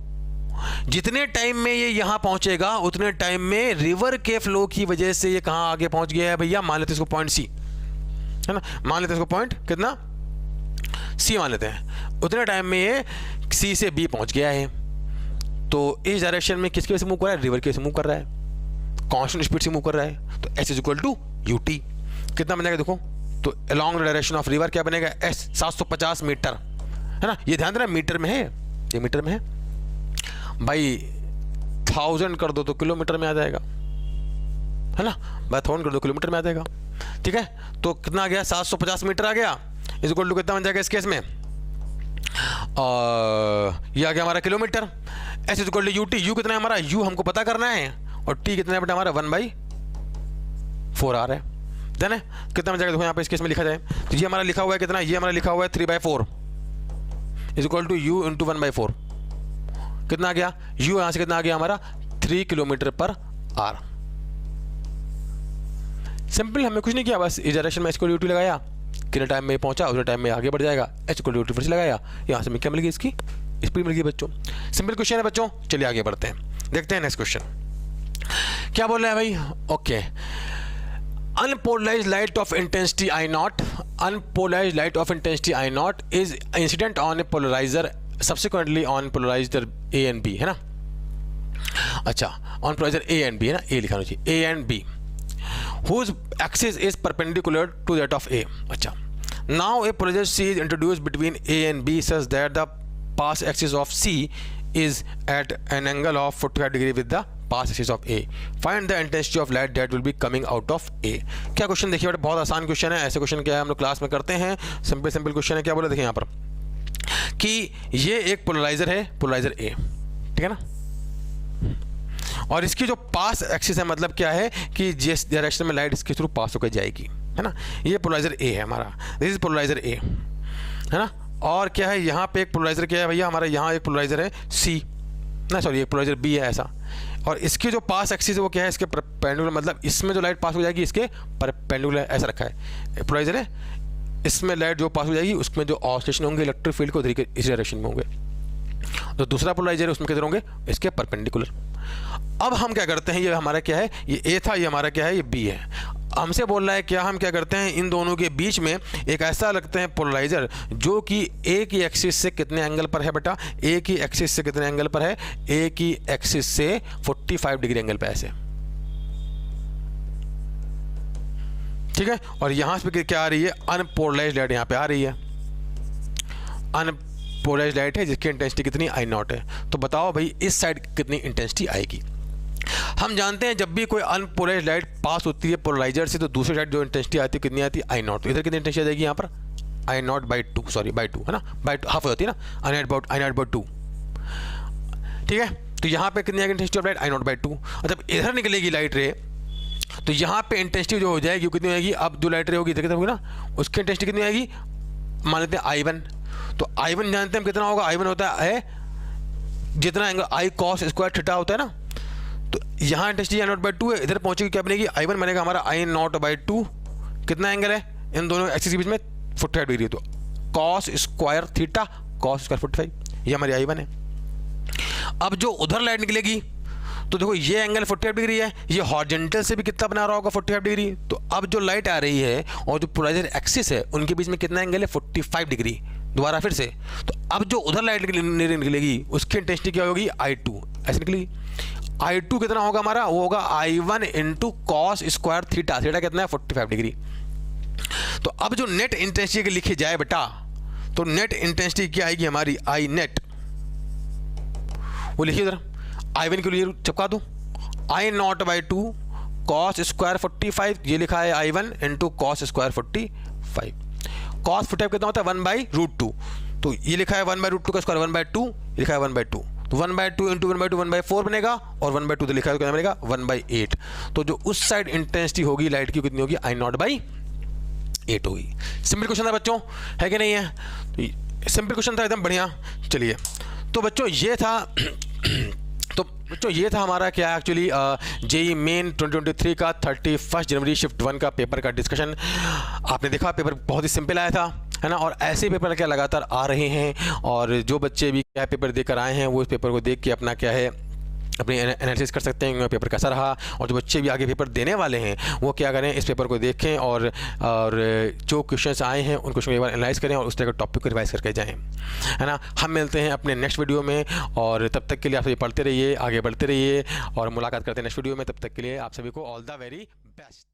जितने टाइम में ये यहां पहुंचेगा उतने टाइम में रिवर के फ्लो की वजह से ये कहां आगे पहुंच गया है भैया, मान लेते इसको पॉइंट सी, है ना, मान लेते इसको पॉइंट कितना, सी मान लेते हैं। उतने टाइम में ये सी से बी पहुंच गया है। तो इस डायरेक्शन में किसकी वजह से मूव कर रहा है, रिवर की वजह से मूव कर रहा है, कांस्टेंट स्पीड से मूव कर रहा है। तो s is equal to u t. कितना बनेगा देखो, तो along the direction of river क्या बनेगा, एस 750 मीटर, है ना। ये ध्यान देना मीटर में है, ये मीटर में है भाई। 1000 कर दो तो किलोमीटर में आ जाएगा, है ना, भाई 1000 कर दो किलोमीटर में आ जाएगा। ठीक है, तो कितना आ गया, 750 मीटर आ गया। इज इक्वल टू कितना बन जाएगा इस केस में, ये आ गया हमारा kilometre. S is equal to u t, u कितना है हमारा, यू हमको पता करना है, और टी कितना है बेटा हमारा 1/4 आ रहा है। देन कितना बन जाएगा देखो यहाँ पे इस केस में लिखा जाए तो ये हमारा लिखा हुआ है कितना, ये हमारा लिखा हुआ है 3/4 is equal to u into 1/4। कितना आ गया, यू यहाँ से कितना आ गया हमारा 3 किलोमीटर पर आवर। सिंपल, हमें कुछ नहीं किया, बस इस डायरेक्शन में इसको ड्यूटी लगाया, कितने टाइम में पहुंचा उतने टाइम में आगे बढ़ जाएगा, एच को ड्यूटी फिर से लगाया, यहाँ से हमें क्या मिल गई, इसकी स्पीड मिल गई बच्चों। सिंपल क्वेश्चन है बच्चों, चलिए आगे बढ़ते हैं, देखते हैं नेक्स्ट क्वेश्चन क्या बोल रहा है भाई। Okay, unpolarized light of intensity I naught, unpolarized light of intensity I naught is incident on a polarizer subsequently on polarizer A and B, है ना। अच्छा, on polarizer A and B है ना, A लिखाना चाहिए, A and B whose axis is perpendicular to that of A। अच्छा, now a polarizer C is introduced between A and B such that the path axis of C is at an angle of 45 degree with the path axis of A। Find the intensity of light that will be coming out of A। क्या question देखिए बेटा, बहुत आसान question है। ऐसे question क्या है हम लोग क्लास में करते हैं, सिंपल क्वेश्चन है। क्या बोला देखिए यहाँ पर कि ये एक पोलराइजर है, पोलराइजर A, ठीक है ना, और इसकी जो पास एक्सिस है मतलब क्या है कि जिस डायरेक्शन में लाइट इसके थ्रू पास होकर जाएगी, है ना, ये पोलराइजर A है हमारा, दिस इज पोलराइजर A, है ना। और क्या है यहाँ पे एक पोलराइजर क्या है भैया हमारा, यहाँ एक पोलराइजर है C ना, सॉरी एक पोलराइजर B है ऐसा, और इसकी जो पास एक्सिस है वो क्या है, इसके परपेंडिकुलर, मतलब इसमें जो लाइट पास हो जाएगी इसके परपेंडिकुलर ऐसा रखा है पोलराइजर है, इसमें लाइट जो पास हो जाएगी उसमें जो ऑसिलेशन होंगे इलेक्ट्रिक फील्ड को इस डायरेक्शन में होंगे। तो दूसरा पोलराइजर है उसमें किधर होंगे, इसके परपेंडिकुलर। अब हम क्या करते हैं, ये हमारा क्या है, ये A था, ये हमारा क्या है, ये B है। हमसे बोल रहा है क्या, हम क्या करते हैं, इन दोनों के बीच में एक ऐसा लगते हैं पोलराइजर जो कि A की एक्सिस से कितने एंगल पर है बेटा, A की एक्सिस से कितने एंगल पर है, A की एक्सिस से 45 डिग्री एंगल पे ऐसे, ठीक है। और यहां से क्या आ रही है, अनपोलराइज्ड लाइट यहाँ पे आ रही है, अनपोलराइज्ड लाइट है जिसकी इंटेंसिटी कितनी I नॉट है। तो बताओ भाई इस साइड कितनी इंटेंसिटी आएगी। हम जानते हैं जब भी कोई अनपोलराइज्ड लाइट पास होती है पोलराइजर से तो दूसरी साइड जो इंटेंसिटी आती है कितनी आती है, I नॉट। तो इधर कितनी इंटेंसिटी आ जाएगी यहाँ पर, I not by 2, sorry by 2 है ना, बाई 2 हाफ हो जाती है ना, I नॉट बाई 2, ठीक है। तो यहाँ पे कितनी आएगी intensity of light, I not by 2। और जब इधर निकलेगी लाइट रे तो यहाँ पे इंटेंसिटी जो हो जाएगी वो कितनी आएगी, अब जो लाइट रे होगी इधर कितनी होगी ना, उसकी इंटेंसिटी कितनी आएगी, मान लेते हैं I1। तो I1 जानते हैं कितना होगा, I1 होता है जितना angle I cos square theta होता है ना, तो यहाँ इंटेंसिटी I नॉट बाई 2 है, इधर पहुंचेगी क्या बनेगी, I1 बनेगा हमारा I नॉट बाई 2, कितना एंगल है इन दोनों एक्सिस के बीच में 45 डिग्री, तो cos square theta cos square 45, ये हमारी I1 है। अब जो उधर लाइट निकलेगी तो देखो ये एंगल 45 डिग्री है, ये हॉरिजॉन्टल से भी कितना बना रहा होगा 45 डिग्री। तो अब जो लाइट आ रही है और जो पोलराइजर एक्सिस है उनके बीच में कितना एंगल है, 45 डिग्री। दोबारा फिर से, तो अब जो उधर लाइट निकलेगी उसकी इंटेंसिटी क्या होगी, I2 ऐसे निकलेगी। I2 कितना होगा हमारा, वो होगा I1 into cos square theta, theta कितना है 45 डिग्री। तो अब जो नेट इंटेंसिटी लिखी जाए बेटा, तो नेट इंटेंसिटी क्या आएगी हमारी, I नेट, वो लिखिए इधर, I1 के लिए चिपका दो, I not by 2 cos square 45, ये लिखा है I1 into cos square 45। Cos 45 कितना होता है 1/√2, तो ये लिखा है 1/√2 का स्क्वायर 1/2, लिखा है 1/2, तो 1/2 इंटू 1/2 1/4 बनेगा, और 1/2 तो लिखा है तो कितना बनेगा 1/8। तो जो उस साइड इंटेंसिटी होगी लाइट की कितनी होगी, I नॉट बाई 8 होगी। सिंपल क्वेश्चन था बच्चों, है कि नहीं है, सिंपल क्वेश्चन था एकदम बढ़िया। चलिए तो बच्चों ये था तो बच्चों ये था हमारा क्या एक्चुअली जेई मेन 2023 का 31 जनवरी शिफ्ट 1 का पेपर का डिस्कशन। आपने देखा पेपर बहुत ही सिंपल आया था, है ना, और ऐसे पेपर क्या लगातार आ रहे हैं, और जो बच्चे भी क्या पेपर देकर आए हैं वो इस पेपर को देख के अपना क्या है अपनी एनालिसिस कर सकते हैं पेपर कैसा रहा, और जो बच्चे भी आगे पेपर देने वाले हैं वो क्या करें, इस पेपर को देखें और जो क्वेश्चंस आए हैं उन क्वेश्चन को एक बार एनालाइज करें और उस तरह के टॉपिक को रिवाइज करके जाएं, है ना। हम मिलते हैं अपने नेक्स्ट वीडियो में, और तब तक के लिए आप सभी पढ़ते रहिए, आगे बढ़ते रहिए, और मुलाकात करते हैं नेक्स्ट वीडियो में। तब तक के लिए आप सभी को ऑल द वेरी बेस्ट।